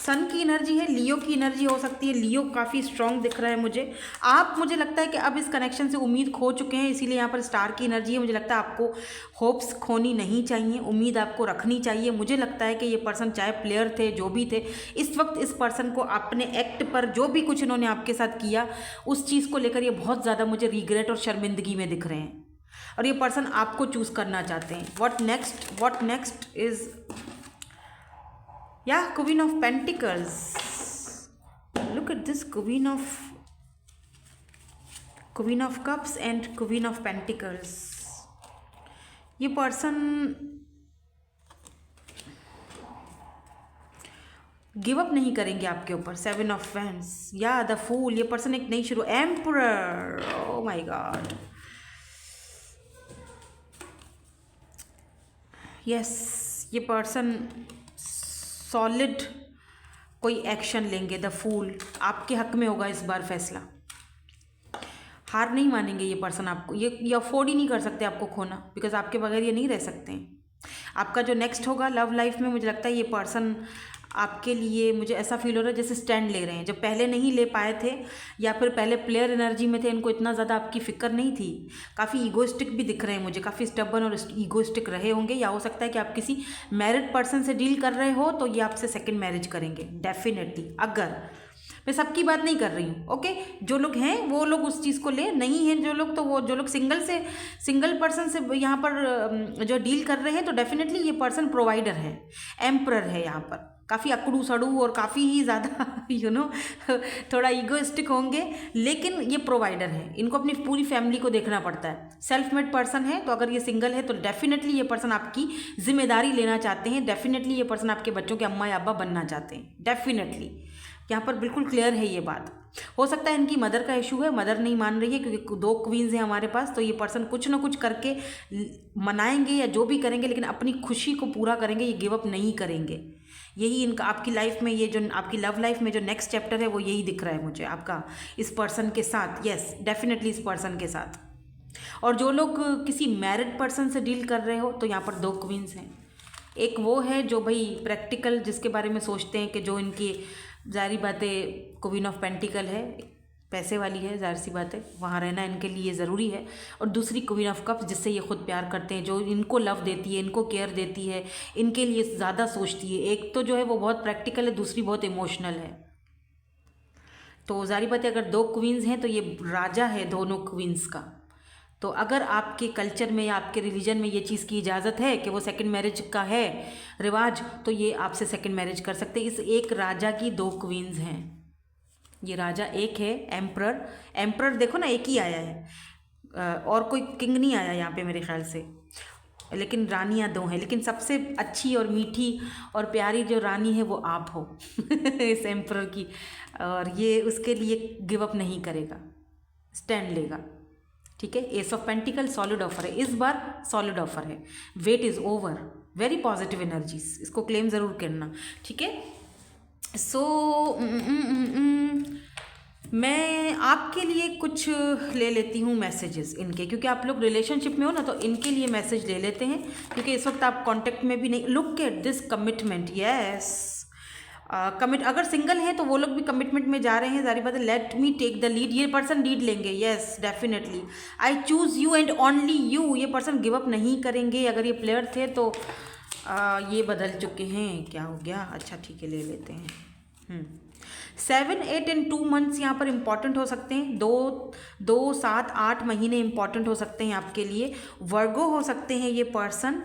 सन की एनर्जी है, लियो की एनर्जी हो सकती है। लियो काफ़ी स्ट्रॉन्ग दिख रहा है मुझे। आप, मुझे लगता है कि अब इस कनेक्शन से उम्मीद खो चुके हैं, इसीलिए यहाँ पर स्टार की एनर्जी है। मुझे लगता है आपको होप्स खोनी नहीं चाहिए, उम्मीद आपको रखनी चाहिए। मुझे लगता है कि ये पर्सन चाहे प्लेयर थे, जो भी थे, इस वक्त इस पर्सन को अपने एक्ट पर जो भी कुछ इन्होंने आपके साथ किया उस चीज़ को लेकर ये बहुत ज़्यादा मुझे रिग्रेट और शर्मिंदगी में दिख रहे हैं, और ये पर्सन आपको चूज़ करना चाहते हैं। What next is queen of pentacles. Look at this, queen of cups and queen of pentacles. ये पर्सन गिव अप नहीं करेंगे आपके ऊपर। 7 ऑफ वैंड्स या द फूल। ये पर्सन एक नई शुरू। Emperor, oh my God, yes, ये पर्सन सॉलिड कोई एक्शन लेंगे। द फूल, आपके हक में होगा इस बार फैसला। हार नहीं मानेंगे ये पर्सन आपको। ये अफोर्ड ही नहीं कर सकते आपको खोना, बिकॉज आपके बगैर ये नहीं रह सकते हैं। आपका जो नेक्स्ट होगा लव लाइफ में, मुझे लगता है ये पर्सन आपके लिए, मुझे ऐसा फील हो रहा है जैसे स्टैंड ले रहे हैं। जब पहले नहीं ले पाए थे या फिर पहले प्लेयर एनर्जी में थे, इनको इतना ज़्यादा आपकी फिक्र नहीं थी। काफ़ी ईगोइस्टिक भी दिख रहे हैं मुझे, काफ़ी स्टबर्न और ईगोइस्टिक रहे होंगे। या हो सकता है कि आप किसी मैरिड पर्सन से डील कर रहे हो तो ये आपसे सेकंड मैरिज करेंगे डेफिनेटली। अगर मैं सबकी बात नहीं कर रही हूँ, ओके, जो लोग हैं वो लोग उस चीज़ को ले, नहीं हैं जो लोग, तो वो जो लोग सिंगल पर्सन से यहाँ पर जो डील कर रहे हैं, तो डेफिनेटली ये पर्सन प्रोवाइडर है, एम्परर है। यहाँ पर काफ़ी अकड़ू सड़ू और काफ़ी ही ज़्यादा थोड़ा ईगोइस्टिक होंगे, लेकिन ये प्रोवाइडर है। इनको अपनी पूरी फैमिली को देखना पड़ता है। सेल्फ मेड पर्सन है, तो अगर ये सिंगल है तो डेफिनेटली ये पर्सन आपकी जिम्मेदारी लेना चाहते हैं। डेफिनेटली ये पर्सन आपके बच्चों के अम्मा या अब्बा बनना चाहते हैं, डेफिनेटली। यहाँ पर बिल्कुल क्लियर है ये बात। हो सकता है इनकी मदर का इशू है, मदर नहीं मान रही है, क्योंकि 2 क्वींस हैं हमारे पास। तो ये पर्सन कुछ ना कुछ करके मनाएंगे या जो भी करेंगे, लेकिन अपनी खुशी को पूरा करेंगे, ये गिव अप नहीं करेंगे। यही इनका आपकी लाइफ में, ये जो आपकी लव लाइफ में जो नेक्स्ट चैप्टर है वो यही दिख रहा है मुझे आपका इस पर्सन के साथ। यस, डेफिनेटली इस पर्सन के साथ। और जो लोग किसी मैरिड पर्सन से डील कर रहे हो, तो यहाँ पर 2 क्वींस हैं। एक वो है जो भाई प्रैक्टिकल, जिसके बारे में सोचते हैं कि जो इनकी जारी बातें, क्वीन ऑफ पेंटिकल है, पैसे वाली है, जाहिर सी बात है, वहाँ रहना इनके लिए ज़रूरी है। और दूसरी क्वीन ऑफ कप्स, जिससे ये खुद प्यार करते हैं, जो इनको लव देती है, इनको केयर देती है, इनके लिए ज़्यादा सोचती है। एक तो जो है वो बहुत प्रैक्टिकल है, दूसरी बहुत इमोशनल है। तो जारी बात है, अगर 2 क्वींस हैं तो ये राजा है दोनों क्वींस का। तो अगर आपके कल्चर में या आपके रिलीजन में ये चीज़ की इजाज़त है कि वो सेकंड मैरिज का है रिवाज, तो ये आपसे सेकंड मैरिज कर सकते हैं। इस एक राजा की 2 क्वींस हैं। ये राजा एक है, एम्परर देखो ना, एक ही आया है, और कोई किंग नहीं आया यहाँ पे मेरे ख्याल से, लेकिन रानियाँ 2 हैं। लेकिन सबसे अच्छी और मीठी और प्यारी जो रानी है वो आप हो इस एम्परर की। और ये उसके लिए गिव अप नहीं करेगा, स्टैंड लेगा, ठीक है। Ace of pentacle solid offer है, इस बार सॉलिड ऑफर है। Wait is over, very positive energies, इसको क्लेम ज़रूर करना, ठीक है। सो मैं आपके लिए कुछ ले लेती हूँ मैसेजेस इनके, क्योंकि आप लोग रिलेशनशिप में हो ना, तो इनके लिए मैसेज ले लेते हैं, क्योंकि इस वक्त आप कांटेक्ट में भी नहीं। Look at this commitment, yes, commit. अगर सिंगल है तो वो लोग भी कमिटमेंट में जा रहे हैं, जारी बात है। Let me take the lead, ये पर्सन लीड लेंगे, yes definitely. I choose you and only you, ये पर्सन गिव अप नहीं करेंगे। अगर ये प्लेयर थे तो ये बदल चुके हैं, क्या हो गया, अच्छा ठीक है ले लेते हैं। 7, 8 एंड 2 मंथ्स यहाँ पर इंपॉर्टेंट हो सकते हैं। 2, 7, 8 महीने इंपॉर्टेंट हो सकते हैं आपके लिए। वर्गो हो सकते हैं ये पर्सन,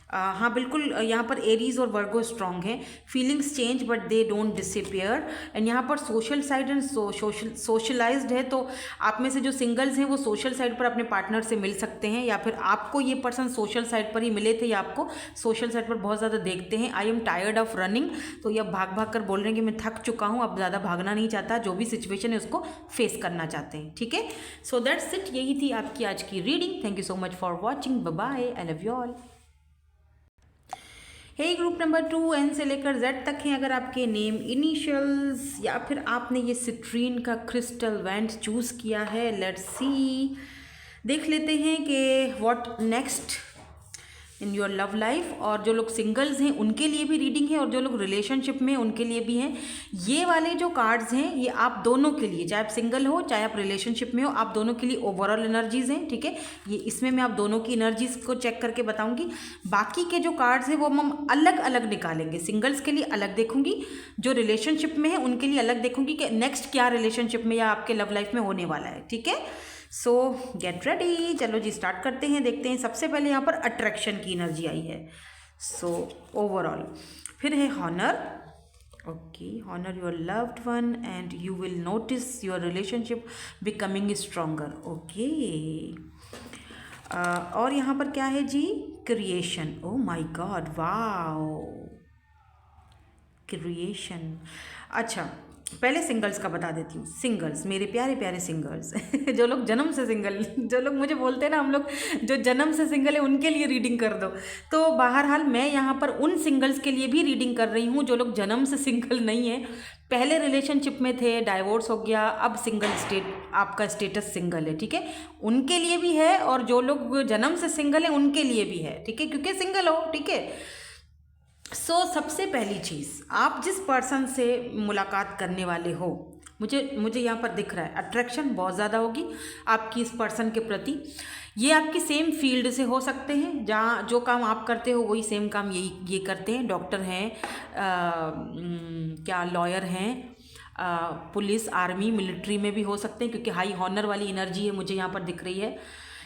हाँ बिल्कुल। यहाँ पर एरीज और वर्गो स्ट्रॉन्ग है। Feelings change but they don't disappear. And यहाँ पर सोशल साइड एंड सोशलाइज्ड है, तो आप में से जो सिंगल्स हैं वो सोशल साइड पर अपने पार्टनर से मिल सकते हैं, या फिर आपको ये पर्सन सोशल साइड पर ही मिले थे, या आपको सोशल साइड पर बहुत ज़्यादा देखते हैं। I am tired of running, तो ये भाग भाग कर बोल रहे हैं कि मैं थक चुका हूँ, अब ज़्यादा भागना नहीं चाहता, जो भी सिचुएशन है उसको फेस करना चाहते हैं, ठीक है। सो दैट्स इट, यही थी आपकी आज की reading. Thank you so much for watching, bye bye, I love you all. Hey group number 2 N से लेकर जेड तक हैं। अगर आपके नेम इनिशियल्स या फिर आपने ये सिट्रीन का क्रिस्टल वैंड चूज़ किया है, लेट्स सी, देख लेते हैं कि what next in your love life. और जो लोग सिंगल्स हैं उनके लिए भी रीडिंग है, और जो लोग रिलेशनशिप में हैं उनके लिए भी हैं। ये वाले जो कार्ड्स हैं ये आप दोनों के लिए, चाहे आप सिंगल हो चाहे आप रिलेशनशिप में हो, आप दोनों के लिए ओवरऑल एनर्जीज हैं, ठीक है। ये इसमें मैं आप दोनों की एनर्जीज को चेक करके बताऊंगी। बाकी के जो कार्ड्स हैं वो हम अलग अलग निकालेंगे। सिंगल्स के लिए अलग देखूंगी, जो रिलेशनशिप में है उनके लिए अलग देखूंगी कि नेक्स्ट क्या रिलेशनशिप में या आपके लव लाइफ में होने वाला है, ठीक है। सो गेट रेडी, चलो जी स्टार्ट करते हैं। देखते हैं, सबसे पहले यहाँ पर अट्रैक्शन की एनर्जी आई है। सो ओवरऑल, फिर है honour. Okay, honour your loved one and you will notice your relationship becoming stronger. Okay, और यहाँ पर क्या है जी, creation. Oh my God, wow, creation. अच्छा, पहले सिंगल्स का बता देती हूँ। सिंगल्स, मेरे प्यारे प्यारे सिंगल्स जो लोग जन्म से सिंगल, जो लोग मुझे बोलते हैं ना, हम लोग जो जन्म से सिंगल है उनके लिए रीडिंग कर दो। तो बहरहाल मैं यहाँ पर उन सिंगल्स के लिए भी रीडिंग कर रही हूँ जो लोग जन्म से सिंगल नहीं है, पहले रिलेशनशिप में थे, डाइवोर्स हो गया, अब सिंगल आपका स्टेटस सिंगल है, ठीक है। उनके लिए भी है, और जो लोग जन्म से सिंगल है उनके लिए भी है, ठीक है, क्योंकि सिंगल हो, ठीक है। सबसे पहली चीज़, आप जिस पर्सन से मुलाकात करने वाले हो, मुझे यहाँ पर दिख रहा है अट्रैक्शन बहुत ज़्यादा होगी आपकी इस पर्सन के प्रति। ये आपकी सेम फील्ड से हो सकते हैं, जहाँ जो काम आप करते हो वही सेम काम ये करते हैं। डॉक्टर हैं, क्या लॉयर हैं, पुलिस, आर्मी, मिलिट्री में भी हो सकते हैं, क्योंकि हाई हॉनर वाली एनर्जी है मुझे यहाँ पर दिख रही है।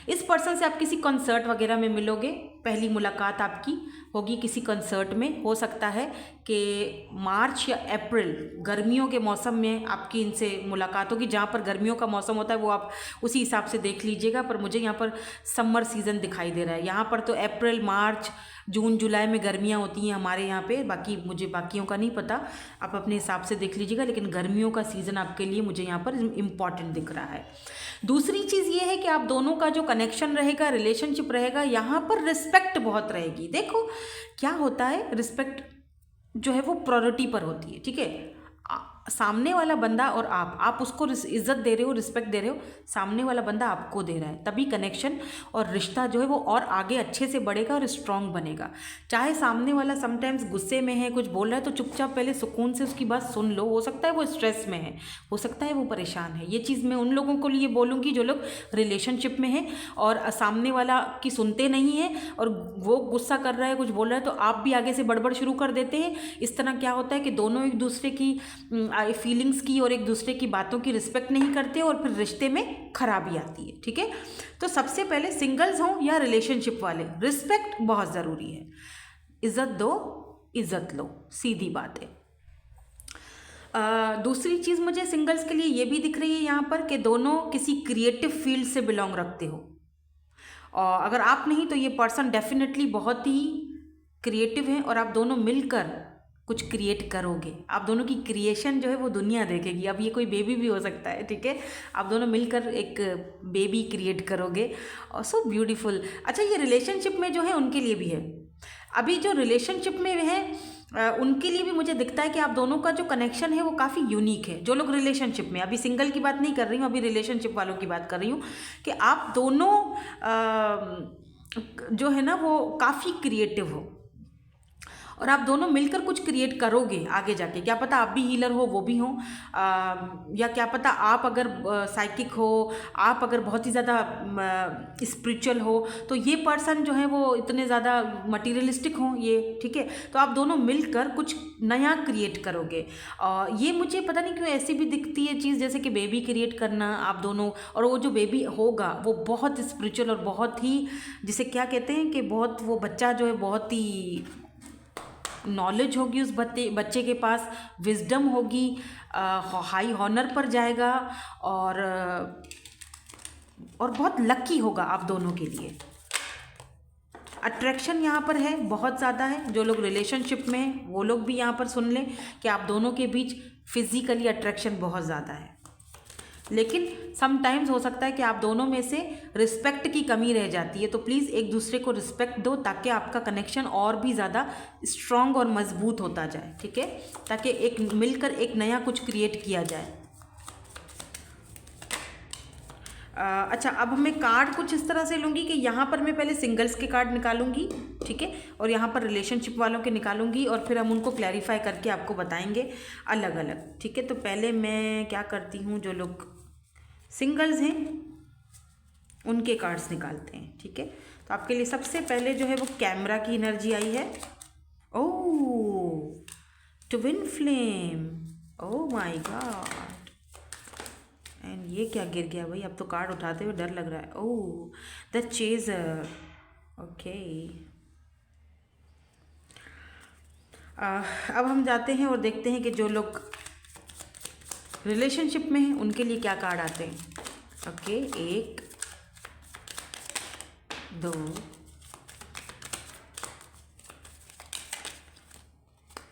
इस पर्सन से आप किसी कॉन्सर्ट वगैरह में मिलोगे, पहली मुलाकात आपकी होगी किसी कॉन्सर्ट में। हो सकता है कि मार्च या अप्रैल, गर्मियों के मौसम में आपकी इनसे मुलाकात होगी। जहाँ पर गर्मियों का मौसम होता है वो आप उसी हिसाब से देख लीजिएगा, पर मुझे यहाँ पर समर सीज़न दिखाई दे रहा है। यहाँ पर तो अप्रैल, मार्च, जून, जुलाई में गर्मियाँ होती हैं हमारे यहाँ पे, बाकी मुझे बाकियों का नहीं पता, आप अपने हिसाब से देख लीजिएगा। लेकिन गर्मियों का सीज़न आपके लिए मुझे यहाँ पर इम्पॉर्टेंट दिख रहा है। दूसरी चीज़ ये है कि आप दोनों का जो कनेक्शन रहेगा, रिलेशनशिप रहेगा, यहाँ पर रिस्पेक्ट बहुत रहेगी। देखो क्या होता है, रिस्पेक्ट जो है वो प्रायोरिटी पर होती है, ठीक है। सामने वाला बंदा और आप उसको इज्जत दे रहे हो, रिस्पेक्ट दे रहे हो, सामने वाला बंदा आपको दे रहा है, तभी कनेक्शन और रिश्ता जो है वो और आगे अच्छे से बढ़ेगा और स्ट्रॉन्ग बनेगा। चाहे सामने वाला समटाइम्स गुस्से में है, कुछ बोल रहा है, तो चुपचाप पहले सुकून से उसकी बात सुन लो। हो सकता है वो स्ट्रेस में है, हो सकता है वो परेशान है। ये चीज़ मैं उन लोगों को लिए बोलूँगी जो लोग रिलेशनशिप में हैं और सामने वाला की सुनते नहीं हैं, और वो गुस्सा कर रहा है, कुछ बोल रहा है, तो आप भी आगे से बड़बड़ शुरू कर देते हैं। इस तरह क्या होता है कि दोनों एक दूसरे की फीलिंग्स की और एक दूसरे की बातों की रिस्पेक्ट नहीं करते, और फिर रिश्ते में खराबी आती है, ठीक है। तो सबसे पहले सिंगल्स हों या रिलेशनशिप वाले, रिस्पेक्ट बहुत ज़रूरी है। इज्जत दो, इज्जत लो, सीधी बात है। दूसरी चीज़ मुझे सिंगल्स के लिए ये भी दिख रही है यहाँ पर कि दोनों किसी क्रिएटिव फील्ड से बिलोंग रखते हो, और अगर आप नहीं तो ये पर्सन डेफिनेटली बहुत ही क्रिएटिव है, और आप दोनों मिलकर कुछ क्रिएट करोगे। आप दोनों की क्रिएशन जो है वो दुनिया देखेगी। अब ये कोई बेबी भी हो सकता है, ठीक है। आप दोनों मिलकर एक बेबी क्रिएट करोगे, और सो ब्यूटीफुल। अच्छा, ये रिलेशनशिप में जो है उनके लिए भी है। अभी जो रिलेशनशिप में है उनके लिए भी मुझे दिखता है कि आप दोनों का जो कनेक्शन है वो काफ़ी यूनिक है। जो लोग रिलेशनशिप में, अभी सिंगल की बात नहीं कर रही हूँ, अभी रिलेशनशिप वालों की बात कर रही हूँ, कि आप दोनों जो है ना वो काफ़ी क्रिएटिव हो, और आप दोनों मिलकर कुछ क्रिएट करोगे आगे जाके। क्या पता आप भी हीलर हो, वो भी हो, या क्या पता आप अगर साइकिक हो, आप अगर बहुत ही ज़्यादा स्पिरिचुअल हो, तो ये पर्सन जो है वो इतने ज़्यादा मटीरियलिस्टिक हो ये, ठीक है। तो आप दोनों मिलकर कुछ नया क्रिएट करोगे। ये मुझे पता नहीं क्यों ऐसी भी दिखती है चीज़, जैसे कि बेबी क्रिएट करना आप दोनों, और वो जो बेबी होगा वो बहुत स्पिरिचुअल और बहुत ही, जिसे क्या कहते हैं कि बहुत, वो बच्चा जो है बहुत ही नॉलेज होगी उस बच्चे के पास, विजडम होगी, हाई हॉनर पर जाएगा, और बहुत लकी होगा आप दोनों के लिए। अट्रैक्शन यहाँ पर है, बहुत ज़्यादा है। जो लोग रिलेशनशिप में हैं वो लोग भी यहाँ पर सुन लें कि आप दोनों के बीच फिजिकली अट्रैक्शन बहुत ज़्यादा है, लेकिन समटाइम्स हो सकता है कि आप दोनों में से रिस्पेक्ट की कमी रह जाती है। तो प्लीज़ एक दूसरे को रिस्पेक्ट दो, ताकि आपका कनेक्शन और भी ज़्यादा स्ट्रॉन्ग और मजबूत होता जाए, ठीक है, ताकि एक मिलकर एक नया कुछ क्रिएट किया जाए। अच्छा, अब मैं कार्ड कुछ इस तरह से लूँगी कि यहाँ पर मैं पहले सिंगल्स के कार्ड निकालूंगी, ठीक है, और यहाँ पर रिलेशनशिप वालों के निकालूंगी और फिर हम उनको क्लैरिफाई करके आपको बताएंगे अलग अलग, ठीक है। तो पहले मैं क्या करती हूँ, जो लोग सिंगल्स हैं उनके कार्ड्स निकालते हैं, ठीक है। तो आपके लिए सबसे पहले जो है वो कैमरा की एनर्जी आई है। Oh, twin flame, oh my God, and ये क्या गिर गया भाई, अब तो कार्ड उठाते हुए डर लग रहा है। ओह, द चेजर, ओके। अब हम जाते हैं और देखते हैं कि जो लोग रिलेशनशिप में हैं उनके लिए क्या कार्ड आते हैं। ओके, 1 2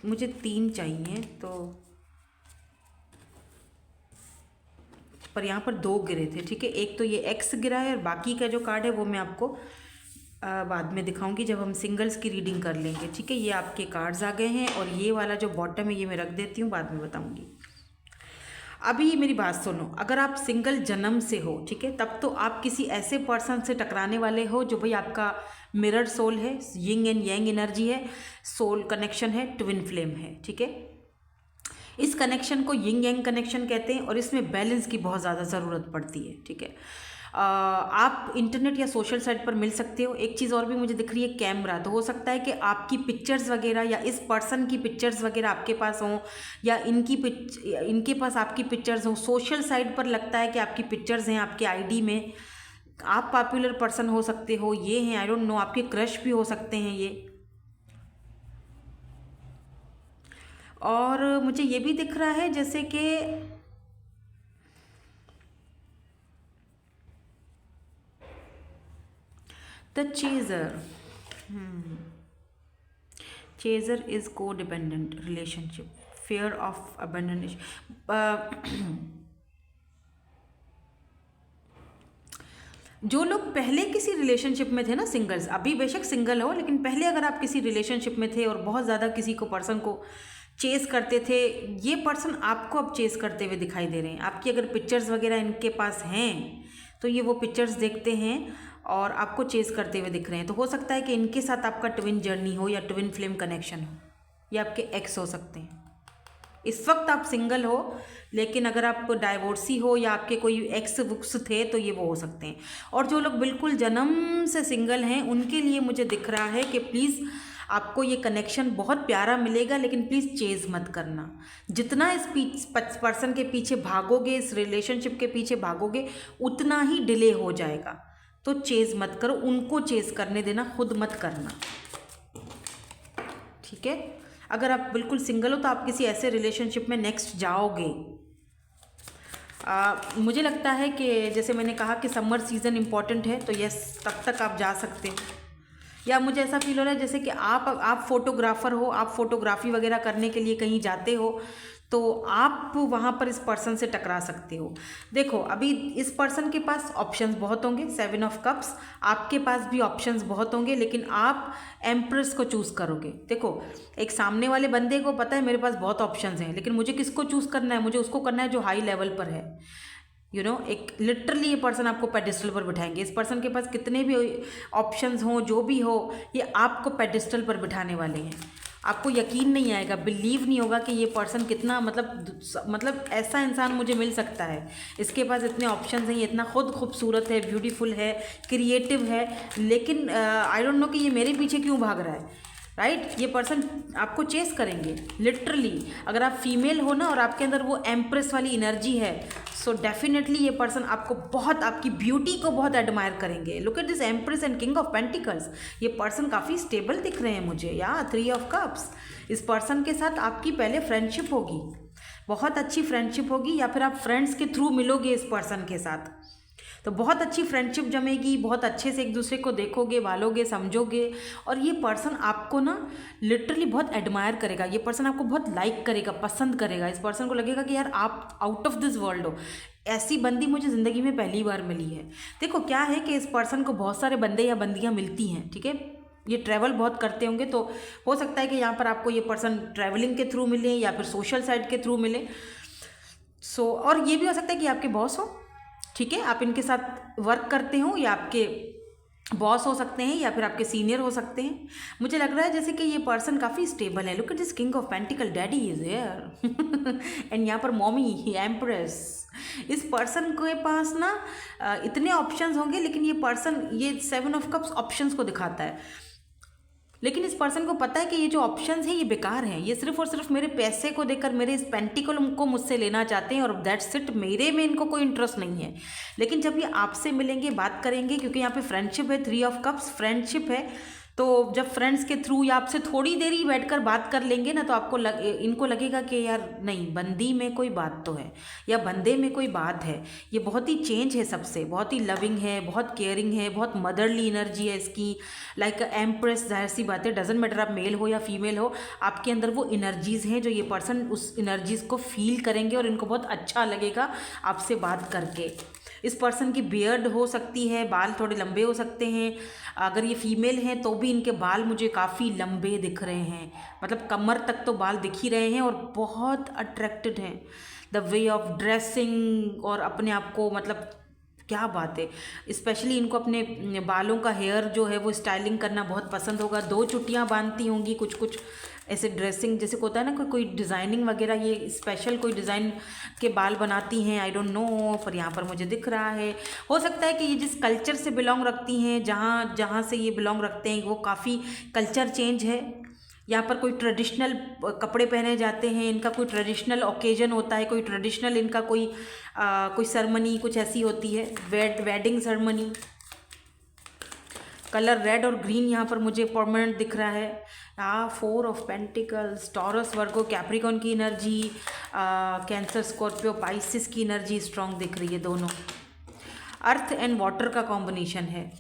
मुझे 3 चाहिए, तो पर यहाँ पर 2 गिरे थे, ठीक है। एक तो ये एक्स गिरा है और बाकी का जो कार्ड है वो मैं आपको बाद में दिखाऊंगी जब हम सिंगल्स की रीडिंग कर लेंगे, ठीक है। ये आपके कार्ड्स आ गए हैं और ये वाला जो बॉटम है ये मैं रख देती हूँ, बाद में बताऊंगी। अभी मेरी बात सुनो, अगर आप सिंगल जन्म से हो, ठीक है, तब तो आप किसी ऐसे पर्सन से टकराने वाले हो जो भाई आपका मिरर सोल है, यिंग एंड यांग एनर्जी है, सोल कनेक्शन है, ट्विन फ्लेम है, ठीक है। इस कनेक्शन को यिंग यांग कनेक्शन कहते हैं और इसमें बैलेंस की बहुत ज़्यादा ज़रूरत पड़ती है, ठीक है। आप इंटरनेट या सोशल साइट पर मिल सकते हो। एक चीज़ और भी मुझे दिख रही है, कैमरा। तो हो सकता है कि आपकी पिक्चर्स वगैरह या इस पर्सन की पिक्चर्स वगैरह आपके पास हों या इनके पास आपकी पिक्चर्स हों। सोशल साइट पर लगता है कि आपकी पिक्चर्स हैं आपके आईडी में, आप पॉपुलर पर्सन हो सकते हो, ये हैं, आई डोंट नो, आपके क्रश भी हो सकते हैं ये। और मुझे ये भी दिख रहा है जैसे कि द चेजर, चेजर इज को dependent relationship, fair of abundance. जो लोग पहले किसी रिलेशनशिप में थे ना, सिंगल्स, अभी बेशक सिंगल हो लेकिन पहले अगर आप किसी रिलेशनशिप में थे और बहुत ज़्यादा किसी को पर्सन को चेस करते थे, ये पर्सन आपको अब चेस करते हुए दिखाई दे रहे हैं। आपकी अगर पिक्चर्स वगैरह इनके पास हैं तो ये वो पिक्चर्स देखते हैं और आपको चेस करते हुए दिख रहे हैं। तो हो सकता है कि इनके साथ आपका ट्विन जर्नी हो या ट्विन फ्लेम कनेक्शन हो, या आपके एक्स हो सकते हैं। इस वक्त आप सिंगल हो, लेकिन अगर आप डाइवोर्सी हो या आपके कोई एक्स वुक्स थे तो ये वो हो सकते हैं। और जो लोग बिल्कुल जन्म से सिंगल हैं उनके लिए मुझे दिख रहा है कि प्लीज़ आपको ये कनेक्शन बहुत प्यारा मिलेगा, लेकिन प्लीज़ चेज़ मत करना। जितना इस पर्सन के पीछे भागोगे, इस रिलेशनशिप के पीछे भागोगे, उतना ही डिले हो जाएगा। तो चेज़ मत करो, उनको चेज़ करने देना, खुद मत करना, ठीक है। अगर आप बिल्कुल सिंगल हो तो आप किसी ऐसे रिलेशनशिप में नेक्स्ट जाओगे। मुझे लगता है कि जैसे मैंने कहा कि समर सीज़न इम्पॉर्टेंट है, तो यस, तब तक आप जा सकते हो। या मुझे ऐसा फील हो रहा है जैसे कि आप फोटोग्राफ़र हो, आप फोटोग्राफी वगैरह करने के लिए कहीं जाते हो, तो आप वहाँ पर इस पर्सन से टकरा सकते हो। देखो, अभी इस पर्सन के पास ऑप्शंस बहुत होंगे, 7 ऑफ कप्स, आपके पास भी ऑप्शंस बहुत होंगे, लेकिन आप एम्प्रेस को चूज़ करोगे। देखो, एक सामने वाले बंदे को पता है मेरे पास बहुत ऑप्शंस हैं, लेकिन मुझे किसको चूज़ करना है? मुझे उसको करना है जो हाई लेवल पर है। एक लिटरली ये पर्सन आपको पेडिस्टल पर बिठाएंगे। इस पर्सन के पास कितने भी ऑप्शंस हों, जो भी हो, ये आपको पेडिस्टल पर बिठाने वाले हैं। आपको यकीन नहीं आएगा, बिलीव नहीं होगा कि ये पर्सन कितना मतलब ऐसा इंसान मुझे मिल सकता है। इसके पास इतने ऑप्शंस हैं, ये इतना खुद खूबसूरत है, ब्यूटीफुल है, क्रिएटिव है, लेकिन आई डोंट नो कि ये मेरे पीछे क्यों भाग रहा है, राइट। ये पर्सन आपको चेस करेंगे लिटरली। अगर आप फीमेल हो ना और आपके अंदर वो एम्प्रेस वाली एनर्जी है, सो डेफिनेटली ये पर्सन आपको बहुत, आपकी ब्यूटी को बहुत एडमायर करेंगे। Look at this empress and king of pentacles. ये पर्सन काफ़ी स्टेबल दिख रहे हैं मुझे, या 3 ऑफ कप्स। इस पर्सन के साथ आपकी पहले फ्रेंडशिप होगी, बहुत अच्छी फ्रेंडशिप होगी, या फिर आप फ्रेंड्स के थ्रू मिलोगे इस पर्सन के साथ, तो बहुत अच्छी फ्रेंडशिप जमेगी, बहुत अच्छे से एक दूसरे को देखोगे, भालोगे, समझोगे। और ये पर्सन आपको ना लिटरली बहुत एडमायर करेगा। ये पर्सन आपको बहुत लाइक करेगा, पसंद करेगा। इस पर्सन को लगेगा कि यार आप आउट ऑफ दिस वर्ल्ड हो। ऐसी बंदी मुझे ज़िंदगी में पहली बार मिली है। देखो क्या है कि इस पर्सन को बहुत सारे बंदे या बंदियाँ मिलती हैं, ठीक है। ये ट्रैवल बहुत करते होंगे, तो हो सकता है कि यहाँ पर आपको ये पर्सन ट्रैवलिंग के थ्रू मिले या फिर सोशल साइट के थ्रू मिले। और ये भी हो सकता है कि आपके बॉस हो, ठीक है, आप इनके साथ वर्क करते हो या आपके बॉस हो सकते हैं या फिर आपके सीनियर हो सकते हैं। मुझे लग रहा है जैसे कि ये पर्सन काफ़ी स्टेबल है। Look at this king of pentacle, daddy is here and यहाँ पर मॉमी एम्प्रेस। इस पर्सन के पास ना इतने ऑप्शंस होंगे, लेकिन ये पर्सन, ये 7 ऑफ कप्स ऑप्शंस को दिखाता है, लेकिन इस पर्सन को पता है कि ये जो ऑप्शंस हैं ये बेकार हैं, ये सिर्फ और सिर्फ मेरे पैसे को देकर मेरे इस पेंटिकल को मुझसे लेना चाहते हैं और दैट्स इट, मेरे में इनको कोई इंटरेस्ट नहीं है। लेकिन जब ये आपसे मिलेंगे, बात करेंगे, क्योंकि यहाँ पे फ्रेंडशिप है, 3 ऑफ कप्स फ्रेंडशिप है, तो जब फ्रेंड्स के थ्रू या आपसे थोड़ी देर ही बैठकर बात कर लेंगे ना, तो आपको इनको लगेगा कि यार नहीं, बंदी में कोई बात तो है या बंदे में कोई बात है। ये बहुत ही चेंज है सबसे, बहुत ही लविंग है, बहुत केयरिंग है, बहुत मदरली एनर्जी है इसकी, लाइक एम्प्रेस। जाहिर सी बात है, डजेंट मैटर आप मेल हो या फीमेल हो, आपके अंदर वो एनर्जीज़ हैं जो ये पर्सन उस एनर्जीज़ को फील करेंगे और इनको बहुत अच्छा लगेगा आपसे बात करके। इस पर्सन की बियर्ड हो सकती है, बाल थोड़े लंबे हो सकते हैं। अगर ये फीमेल हैं तो भी इनके बाल मुझे काफ़ी लंबे दिख रहे हैं, मतलब कमर तक तो बाल दिख ही रहे हैं और बहुत अट्रैक्टेड हैं। द वे ऑफ ड्रेसिंग और अपने आप को, मतलब क्या बात है, स्पेशली इनको अपने बालों का हेयर जो है वो स्टाइलिंग करना बहुत पसंद होगा। 2 चुटियाँ बांधती होंगी, कुछ कुछ ऐसे ड्रेसिंग जैसे होता है ना, कोई डिज़ाइनिंग वगैरह, ये स्पेशल कोई डिज़ाइन के बाल बनाती हैं, आई डोंट नो, पर यहाँ पर मुझे दिख रहा है। हो सकता है कि ये जिस कल्चर से बिलोंग रखती हैं, जहाँ जहाँ से ये बिलोंग रखते हैं, वो काफ़ी कल्चर चेंज है। यहाँ पर कोई ट्रेडिशनल कपड़े पहने जाते हैं, इनका कोई ट्रेडिशनल ओकेजन होता है, कोई ट्रेडिशनल इनका कोई सेरेमनी कुछ ऐसी होती है, वेडिंग सेरेमनी। कलर रेड और ग्रीन यहाँ पर मुझे परमानेंट दिख रहा है। 4 of pentacles, taurus, Virgo, Capricorn की एनर्जी, कैंसर, स्कॉर्पियो, पाइसिस की एनर्जी स्ट्रॉन्ग दिख रही है। दोनों अर्थ एंड वाटर का कॉम्बिनेशन है।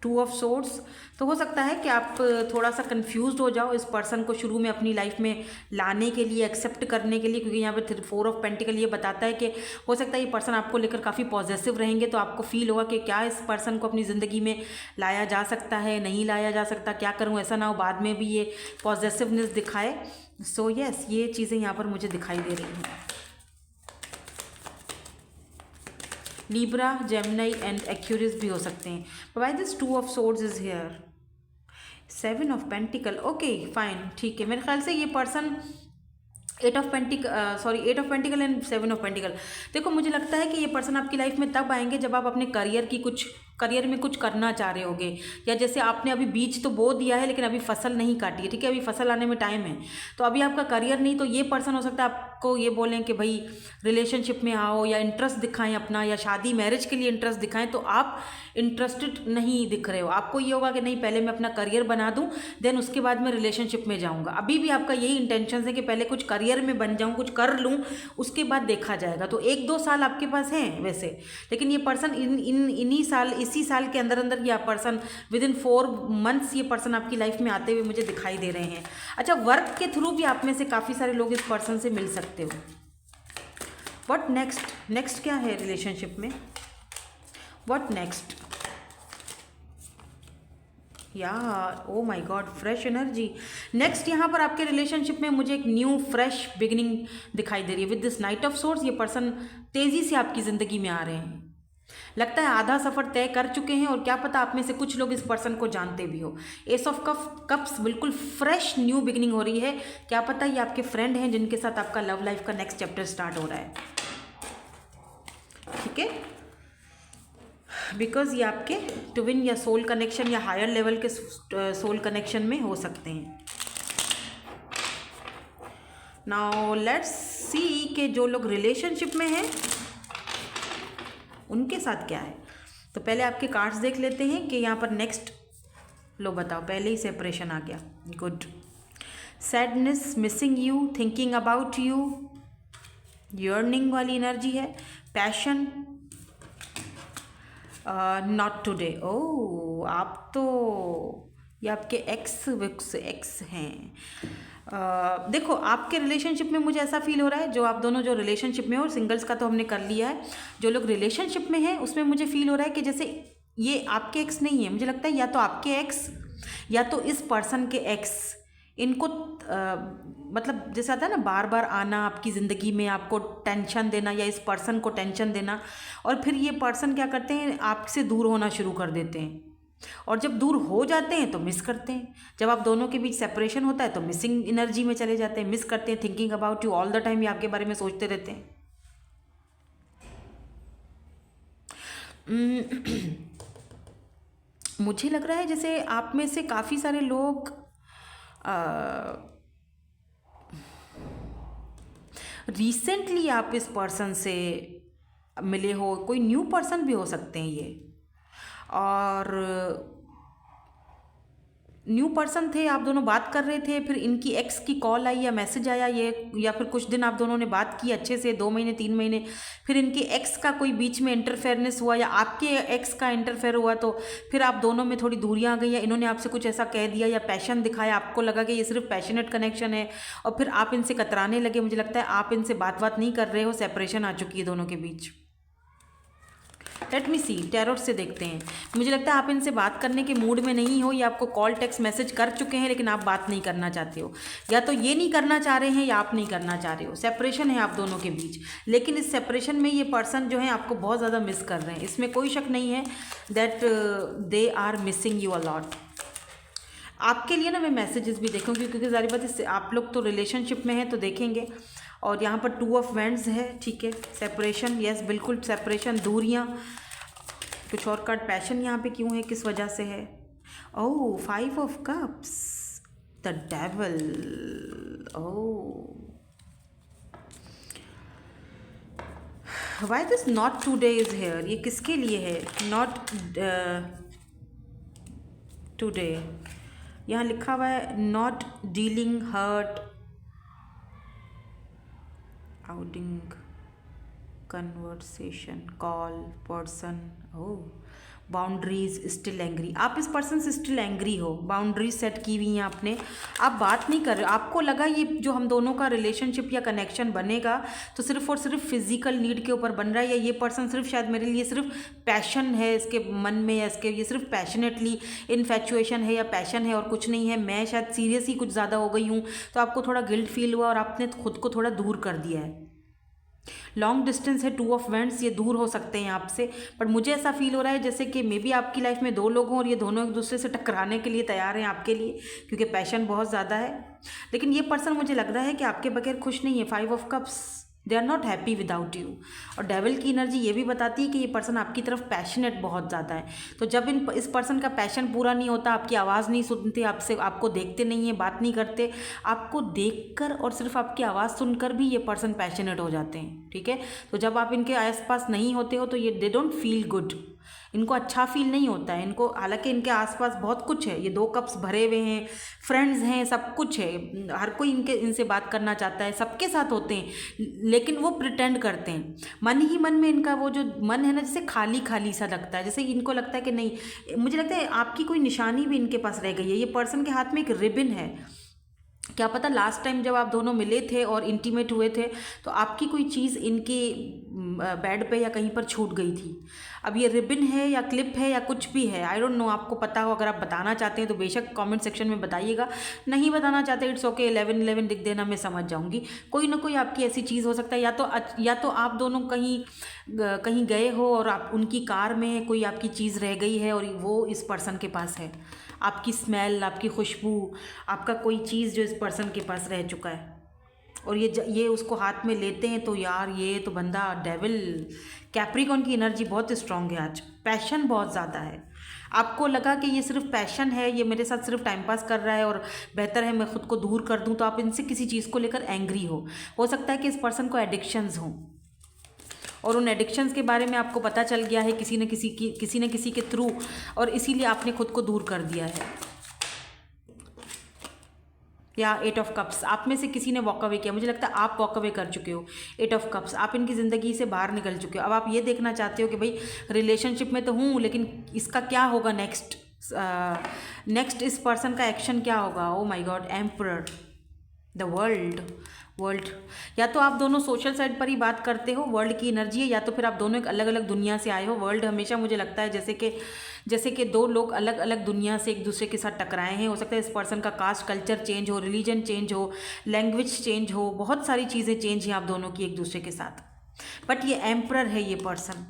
2 ऑफ सोर्ड्स, तो हो सकता है कि आप थोड़ा सा कंफ्यूज्ड हो जाओ इस पर्सन को शुरू में अपनी लाइफ में लाने के लिए, एक्सेप्ट करने के लिए, क्योंकि यहाँ पे 4 ऑफ पेंटिकल ये बताता है कि हो सकता है ये पर्सन आपको लेकर काफ़ी पॉजिटिव रहेंगे, तो आपको फील होगा कि क्या इस पर्सन को अपनी ज़िंदगी में लाया जा सकता है, नहीं लाया जा सकता, क्या करूँ, ऐसा ना हो बाद में भी ये पॉजिटिवनेस दिखाए। सो यस, ये चीज़ें यहाँ पर मुझे दिखाई दे रही हैं। लीब्रा, जेमिनी एंड एक्यूरियस भी हो सकते हैं। Why this 2 of swords is here, 7 of pentacle, okay fine, ठीक है। मेरे ख्याल से ये person 8 of pentacle and 7 of pentacle. देखो, मुझे लगता है कि ये पर्सन आपकी लाइफ में तब आएंगे जब आप अपने करियर में कुछ करना चाह रहे होगे, या जैसे आपने अभी बीज तो बो दिया है लेकिन अभी फसल नहीं काटी है, ठीक है, अभी फसल आने में टाइम है, तो अभी आपका करियर नहीं, तो ये पर्सन हो सकता है आपको ये बोलें कि भाई रिलेशनशिप में आओ, या इंटरेस्ट दिखाएं अपना, या शादी मैरिज के लिए इंटरेस्ट दिखाएं, तो आप इंटरेस्टेड नहीं दिख रहे हो। आपको ये होगा कि नहीं, पहले मैं अपना करियर बना दूं, देन उसके बाद मैं रिलेशनशिप में जाऊंगा। अभी भी आपका यही इंटेंशन है कि पहले कुछ करियर में बन जाऊं, कुछ कर लूं, उसके बाद देखा जाएगा। तो 1-2 साल आपके पास हैं वैसे, लेकिन ये पर्सन इसी साल के अंदर अंदर ये पर्सन विदिन 4 मंथ्स ये पर्सन आपकी लाइफ में आते हुए मुझे दिखाई दे रहे हैं। अच्छा, वर्क के थ्रू भी आप में से काफ़ी सारे लोग इस पर्सन से मिल सकते हो। व्हाट नेक्स्ट क्या है रिलेशनशिप में, व्हाट नेक्स्ट यार, ओ my God, fresh energy. Next यहाँ पर आपके रिलेशनशिप में मुझे एक न्यू फ्रेश बिगिनिंग दिखाई दे रही है। With this night of swords ये पर्सन तेज़ी से आपकी ज़िंदगी में आ रहे हैं। लगता है आधा सफ़र तय कर चुके हैं, और क्या पता आप में से कुछ लोग इस पर्सन को जानते भी हो। एस ऑफ कप्स, बिल्कुल फ्रेश न्यू बिगिनिंग हो रही है। क्या पता ये आपके फ्रेंड हैं जिनके साथ आपका लव लाइफ का नेक्स्ट चैप्टर स्टार्ट हो रहा है, ठीक है, बिकॉज ये आपके ट्विन या सोल कनेक्शन या हायर लेवल के सोल कनेक्शन में हो सकते हैं। नाउ लेट्स सी कि जो लोग रिलेशनशिप में हैं उनके साथ क्या है। तो पहले आपके कार्ड्स देख लेते हैं कि यहाँ पर नेक्स्ट, लो बताओ, पहले ही सेपरेशन आ गया, good. Sadness, missing you, thinking about you, yearning वाली एनर्जी है। Passion, not today. ओह, आप तो ये आपके एक्स हैं। देखो, आपके रिलेशनशिप में मुझे ऐसा फील हो रहा है, जो आप दोनों जो रिलेशनशिप में हो, सिंगल्स का तो हमने कर लिया है, जो लोग रिलेशनशिप में हैं उसमें मुझे फील हो रहा है कि जैसे ये आपके एक्स नहीं है, मुझे लगता है या तो आपके एक्स या तो इस पर्सन के एक्स इनको मतलब जैसे आता है ना बार बार आना आपकी ज़िंदगी में, आपको टेंशन देना या इस पर्सन को टेंशन देना, और फिर ये पर्सन क्या करते हैं, आपसे दूर होना शुरू कर देते हैं। और जब दूर हो जाते हैं तो मिस करते हैं। जब आप दोनों के बीच सेपरेशन होता है तो मिसिंग एनर्जी में चले जाते हैं, मिस करते हैं, thinking about you all the time, ये आपके बारे में सोचते रहते हैं। मुझे लग रहा है जैसे आप में से काफ़ी सारे लोग रिसेंटली आप इस पर्सन से मिले हो, कोई न्यू पर्सन भी हो सकते हैं ये, और न्यू पर्सन थे, आप दोनों बात कर रहे थे, फिर इनकी एक्स की कॉल आई या मैसेज आया ये, या फिर कुछ दिन आप दोनों ने बात की अच्छे से, 2 महीने 3 महीने, फिर इनकी एक्स का कोई बीच में इंटरफेयरनेस हुआ या आपके एक्स का इंटरफेयर हुआ, तो फिर आप दोनों में थोड़ी दूरियां आ गई, या इन्होंने आपसे कुछ ऐसा कह दिया या पैशन दिखाया, आपको लगा कि ये सिर्फ पैशनेट कनेक्शन है, और फिर आप इनसे कतराने लगे। मुझे लगता है आप इनसे बात नहीं कर रहे हो, सेपरेशन आ चुकी है दोनों के बीच। लेट मी सी, टैरोट से देखते हैं। मुझे लगता है आप इनसे बात करने के मूड में नहीं हो, या आपको कॉल टेक्स्ट मैसेज कर चुके हैं लेकिन आप बात नहीं करना चाहते हो, या तो ये नहीं करना चाह रहे हैं या आप नहीं करना चाह रहे हो। सेपरेशन है आप दोनों के बीच, लेकिन इस सेपरेशन में ये पर्सन जो है आपको बहुत ज़्यादा मिस कर रहे हैं, इसमें कोई शक नहीं है that they are missing you a lot. आपके लिए ना मैं मैसेजेस भी देखूँगी, क्योंकि सारी बात इससे आप लोग तो रिलेशनशिप में हैं तो देखेंगे। और यहाँ पर 2 ऑफ वैंड्स है, ठीक है, सेपरेशन, यस बिल्कुल सेपरेशन, दूरियाँ। कुछ और कार्ड पैशन यहाँ पे क्यों है, किस वजह से है? ओह 5 of cups, the devil, oh why this not today is here, ये किसके लिए है नॉट टुडे? यहाँ लिखा हुआ है not dealing hurt outing conversation call person, oh boundaries still angry. आप इस पर्सन से स्टिल एंग्री हो, बाउंड्रीज सेट की हुई हैं आपने, आप बात नहीं कर रहे हो। आपको लगा ये जो हम दोनों का रिलेशनशिप या कनेक्शन बनेगा तो सिर्फ और सिर्फ फिजिकल नीड के ऊपर बन रहा है, या ये पर्सन सिर्फ शायद मेरे लिए सिर्फ पैशन है इसके मन में, या इसके ये सिर्फ पैशनेटली इन्फैचुएशन है या पैशन है और कुछ नहीं है, मैं शायद सीरियस ही कुछ ज़्यादा हो गई हूँ, तो आपको थोड़ा गिल्ट फील हुआ और आपने खुद को थोड़ा दूर कर दिया है। लॉन्ग डिस्टेंस है, 2 ऑफ वैंड्स, ये दूर हो सकते हैं आपसे, पर मुझे ऐसा फील हो रहा है जैसे कि मे बी आपकी लाइफ में 2 लोग हों और ये दोनों एक दूसरे से टकराने के लिए तैयार हैं आपके लिए, क्योंकि पैशन बहुत ज़्यादा है। लेकिन ये पर्सन मुझे लग रहा है कि आपके बगैर खुश नहीं है। 5 of cups, they are not happy without you. और डेविल की एनर्जी ये भी बताती है कि ये पर्सन आपकी तरफ पैशनेट बहुत ज़्यादा है। तो जब इस पर्सन का पैशन पूरा नहीं होता, आपकी आवाज़ नहीं सुनते, आपसे आपको देखते नहीं है, बात नहीं करते, आपको देखकर और सिर्फ आपकी आवाज़ सुनकर भी ये पर्सन पैशनेट हो जाते हैं, ठीक है। तो जब आप इनके आसपास नहीं होते हो तो ये दे डोंट फील गुड, इनको अच्छा फील नहीं होता है इनको, हालांकि इनके आसपास बहुत कुछ है, ये 2 कप्स भरे हुए हैं, फ्रेंड्स हैं, सब कुछ है, हर कोई इनसे बात करना चाहता है, सबके साथ होते हैं, लेकिन वो प्रिटेंड करते हैं। मन ही मन में इनका वो जो मन है ना, जैसे खाली खाली सा लगता है, जैसे इनको लगता है कि नहीं, मुझे लगता है आपकी कोई निशानी भी इनके पास रह गई है। ये पर्सन के हाथ में एक रिबन है, क्या पता लास्ट टाइम जब आप दोनों मिले थे और इंटीमेट हुए थे तो आपकी कोई चीज़ इनके बेड पे या कहीं पर छूट गई थी। अब ये रिबन है या क्लिप है या कुछ भी है, आई डोंट नो, आपको पता हो, अगर आप बताना चाहते हैं तो बेशक कमेंट सेक्शन में बताइएगा, नहीं बताना चाहते इट्स ओके, 11 लिख देना, मैं समझ जाऊंगी। कोई ना कोई आपकी ऐसी चीज़ हो सकता है, या तो आप दोनों कहीं गए हो और आप उनकी कार में कोई आपकी चीज़ रह गई है और वो इस पर्सन के पास है, आपकी स्मेल, आपकी खुशबू, आपका कोई चीज़ जो इस पर्सन के पास रह चुका है, और ये उसको हाथ में लेते हैं तो यार ये तो बंदा डेविल, कैप्रिकॉर्न की एनर्जी बहुत स्ट्रांग है आज, पैशन बहुत ज़्यादा है। आपको लगा कि ये सिर्फ पैशन है, ये मेरे साथ सिर्फ टाइम पास कर रहा है और बेहतर है मैं खुद को दूर कर दूं, तो आप इनसे किसी चीज़ को लेकर एंग्री हो सकता है कि इस पर्सन को एडिक्शंस हों और उन एडिक्शंस के बारे में आपको पता चल गया है किसी न किसी के थ्रू, और इसीलिए आपने खुद को दूर कर दिया है। या 8 ऑफ कप्स, आप में से किसी ने वॉक अवे किया, मुझे लगता है आप वॉक अवे कर चुके हो। 8 ऑफ कप्स, आप इनकी ज़िंदगी से बाहर निकल चुके हो। अब आप ये देखना चाहते हो कि भाई रिलेशनशिप में तो हूँ, लेकिन इसका क्या होगा नेक्स्ट इस पर्सन का एक्शन क्या होगा। ओ my God, emperor, the world, world, या तो आप दोनों सोशल साइड पर ही बात करते हो, वर्ल्ड की एनर्जी है, या तो फिर आप दोनों एक अलग अलग दुनिया से आए हो। वर्ल्ड हमेशा मुझे लगता है जैसे कि दो लोग अलग अलग दुनिया से एक दूसरे के साथ टकराए हैं। हो सकता है इस पर्सन का कास्ट कल्चर चेंज हो, रिलीजन चेंज हो, लैंग्वेज चेंज हो, बहुत सारी चीज़ें चेंज हैं आप दोनों की एक दूसरे के साथ। बट ये एम्परर है ये पर्सन।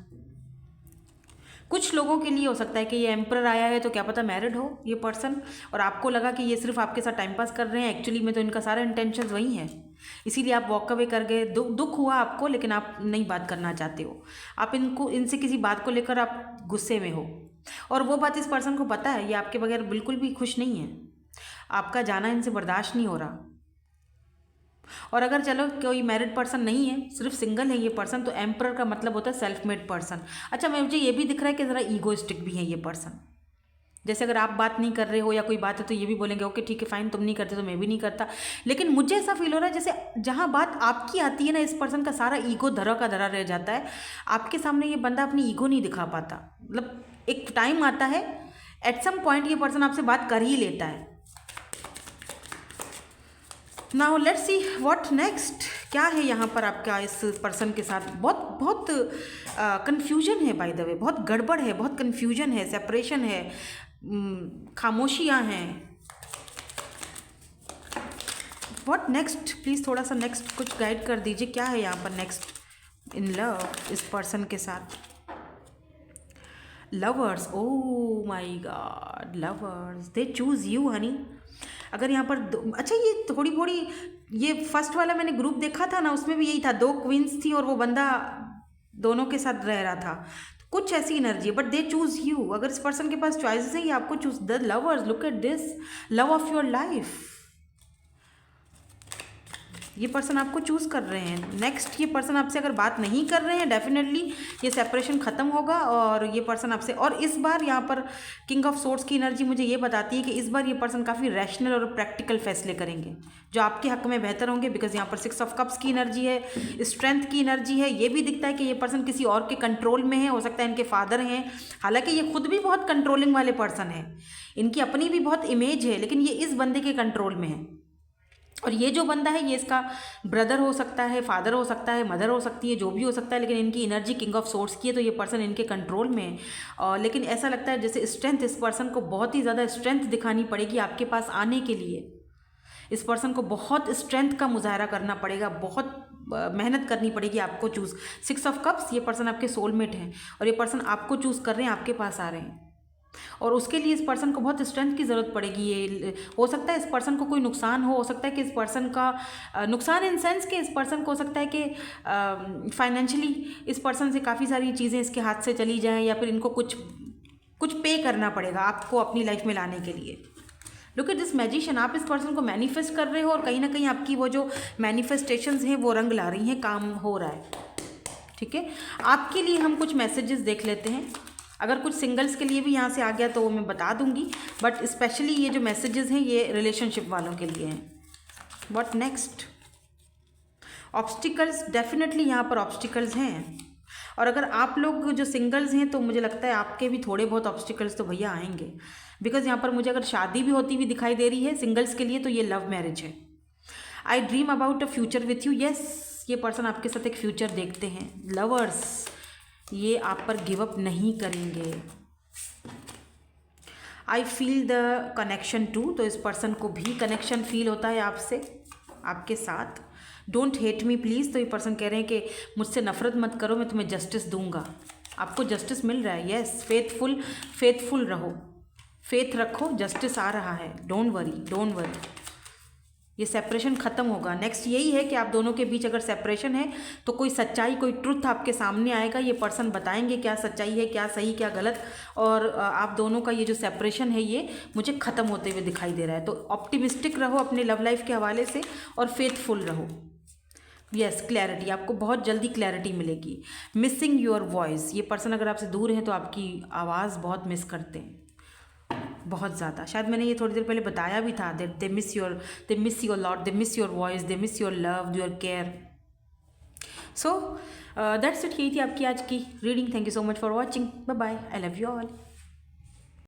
कुछ लोगों के लिए हो सकता है कि ये एम्परर आया है तो क्या पता मैरिड हो ये पर्सन, और आपको लगा कि ये सिर्फ आपके साथ टाइम पास कर रहे हैं, एक्चुअली में तो इनका सारा इंटेंशन वही है, इसीलिए आप वॉक अवे कर गए। दुख हुआ आपको, लेकिन आप नहीं बात करना चाहते हो, आप इनसे किसी बात को लेकर आप गुस्से में हो, और वो बात इस पर्सन को पता है, ये आपके बगैर बिल्कुल भी खुश नहीं है, आपका जाना इनसे बर्दाश्त नहीं हो रहा। और अगर चलो कोई मैरिड पर्सन नहीं है, सिर्फ सिंगल है ये पर्सन, तो एम्परर का मतलब होता है सेल्फ मेड पर्सन। अच्छा, मुझे ये भी दिख रहा है कि ज़रा ईगोइस्टिक भी है ये पर्सन। जैसे अगर आप बात नहीं कर रहे हो या कोई बात है तो ये भी बोलेंगे ओके ठीक है फाइन, तुम नहीं करते तो मैं भी नहीं करता। लेकिन मुझे ऐसा फील हो रहा है जैसे जहाँ बात आपकी आती है ना, इस पर्सन का सारा ईगो धरा का धरा रह जाता है। आपके सामने ये बंदा अपनी ईगो नहीं दिखा पाता। मतलब एक टाइम आता है, एट सम पॉइंट ये पर्सन आपसे बात कर ही लेता है। Now let's see what next, क्या है यहाँ पर आपका इस पर्सन के साथ। बहुत कन्फ्यूजन है बाय द वे, बहुत गड़बड़ है, बहुत कन्फ्यूजन है, सेपरेशन है, खामोशियाँ हैं। व्हाट नेक्स्ट, प्लीज़ थोड़ा सा नेक्स्ट कुछ गाइड कर दीजिए, क्या है यहाँ पर नेक्स्ट इन लव इस पर्सन के साथ। Lovers, oh my God, lovers, they choose you Honey. अगर यहाँ पर अच्छा ये थोड़ी ये फर्स्ट वाला मैंने ग्रुप देखा था ना, उसमें भी यही था, 2 क्वींस थी और वो बंदा दोनों के साथ रह रहा था, तो कुछ ऐसी एनर्जी है। But they choose you. अगर इस पर्सन के पास चॉइसेस है, ये आपको choose, the lovers, look at this, love of your life, ये पर्सन आपको चूज़ कर रहे हैं। नेक्स्ट ये पर्सन आपसे अगर बात नहीं कर रहे हैं, डेफिनेटली ये सेपरेशन ख़त्म होगा, और ये पर्सन आपसे, और इस बार यहाँ पर किंग ऑफ सोर्ड्स की एनर्जी मुझे ये बताती है कि इस बार ये पर्सन काफ़ी रैशनल और प्रैक्टिकल फैसले करेंगे जो आपके हक में बेहतर होंगे। बिकॉज यहाँ पर 6 ऑफ कप्स की एनर्जी है, स्ट्रेंथ की एनर्जी है। ये भी दिखता है कि ये पर्सन किसी और के कंट्रोल में है, हो सकता है इनके फादर हैं, हालांकि ये खुद भी बहुत कंट्रोलिंग वाले पर्सन है, इनकी अपनी भी बहुत इमेज है, लेकिन ये इस बंदे के कंट्रोल में है। और ये जो बंदा है ये इसका ब्रदर हो सकता है, फादर हो सकता है, मदर हो सकती है, जो भी हो सकता है, लेकिन इनकी एनर्जी किंग ऑफ सोर्ड्स की है, तो ये पर्सन इनके कंट्रोल में है। और लेकिन ऐसा लगता है जैसे स्ट्रेंथ, इस पर्सन को बहुत ही ज़्यादा स्ट्रेंथ दिखानी पड़ेगी आपके पास आने के लिए। इस पर्सन को बहुत स्ट्रेंथ का मुजाहरा करना पड़ेगा, बहुत मेहनत करनी पड़ेगी आपको चूज़। 6 ऑफ कप्स, ये पर्सन आपके सोलमेट हैं, और ये पर्सन आपको चूज़ कर रहे हैं, आपके पास आ रहे हैं, और उसके लिए इस पर्सन को बहुत स्ट्रेंथ की ज़रूरत पड़ेगी। ये हो सकता है इस पर्सन को कोई नुकसान हो सकता है कि इस पर्सन का नुकसान इन सेंस कि इस पर्सन को हो सकता है कि फाइनेंशियली इस पर्सन से काफ़ी सारी चीज़ें इसके हाथ से चली जाएं, या फिर इनको कुछ पे करना पड़ेगा आपको अपनी लाइफ में लाने के लिए। लुक एट दिस मैजिशियन, आप इस पर्सन को मैनिफेस्ट कर रहे हो, और कहीं ना कहीं आपकी वो जो मैनिफेस्टेशंस हैं वो रंग ला रही हैं, काम हो रहा है। ठीक है, आपके लिए हम कुछ मैसेजेस देख लेते हैं। अगर कुछ सिंगल्स के लिए भी यहाँ से आ गया तो वो मैं बता दूंगी, बट स्पेशली ये जो मैसेजेस हैं ये रिलेशनशिप वालों के लिए हैं। व्हाट नेक्स्ट, ऑब्स्टिकल्स, डेफिनेटली यहाँ पर ऑब्स्टिकल्स हैं, और अगर आप लोग जो सिंगल्स हैं तो मुझे लगता है आपके भी थोड़े बहुत ऑब्स्टिकल्स तो भैया आएंगे। बिकॉज यहाँ पर मुझे अगर शादी भी होती हुई दिखाई दे रही है सिंगल्स के लिए, तो ये लव मैरिज है। आई dream about a future with you, yes, ये पर्सन आपके साथ एक फ्यूचर देखते हैं। लवर्स, ये आप पर गिव अप नहीं करेंगे। I feel the connection too, तो इस पर्सन को भी कनेक्शन फील होता है आपसे, आपके साथ। डोंट हेट मी प्लीज़, तो ये पर्सन कह रहे हैं कि मुझसे नफरत मत करो, मैं तुम्हें जस्टिस दूंगा। आपको जस्टिस मिल रहा है, यस, फेथफुल रहो, फेथ रखो, जस्टिस आ रहा है, डोंट वरी। ये सेपरेशन ख़त्म होगा। नेक्स्ट यही है कि आप दोनों के बीच अगर सेपरेशन है तो कोई सच्चाई, कोई ट्रुथ आपके सामने आएगा, ये पर्सन बताएंगे क्या सच्चाई है, क्या सही क्या गलत, और आप दोनों का ये जो सेपरेशन है ये मुझे ख़त्म होते हुए दिखाई दे रहा है। तो ऑप्टिमिस्टिक रहो अपने लव लाइफ के हवाले से, और फेथफुल रहो। यस, क्लैरिटी, आपको बहुत जल्दी क्लैरिटी मिलेगी। मिसिंग योर वॉइस, ये पर्सन अगर आपसे दूर है तो आपकी आवाज़ बहुत मिस करते हैं, बहुत ज़्यादा। शायद मैंने ये थोड़ी देर पहले बताया भी था, that they miss your lot, they miss your voice, they miss your love, your care. So that's it, यही थी आपकी आज की reading. Thank you so much for watching, bye bye, I love you all.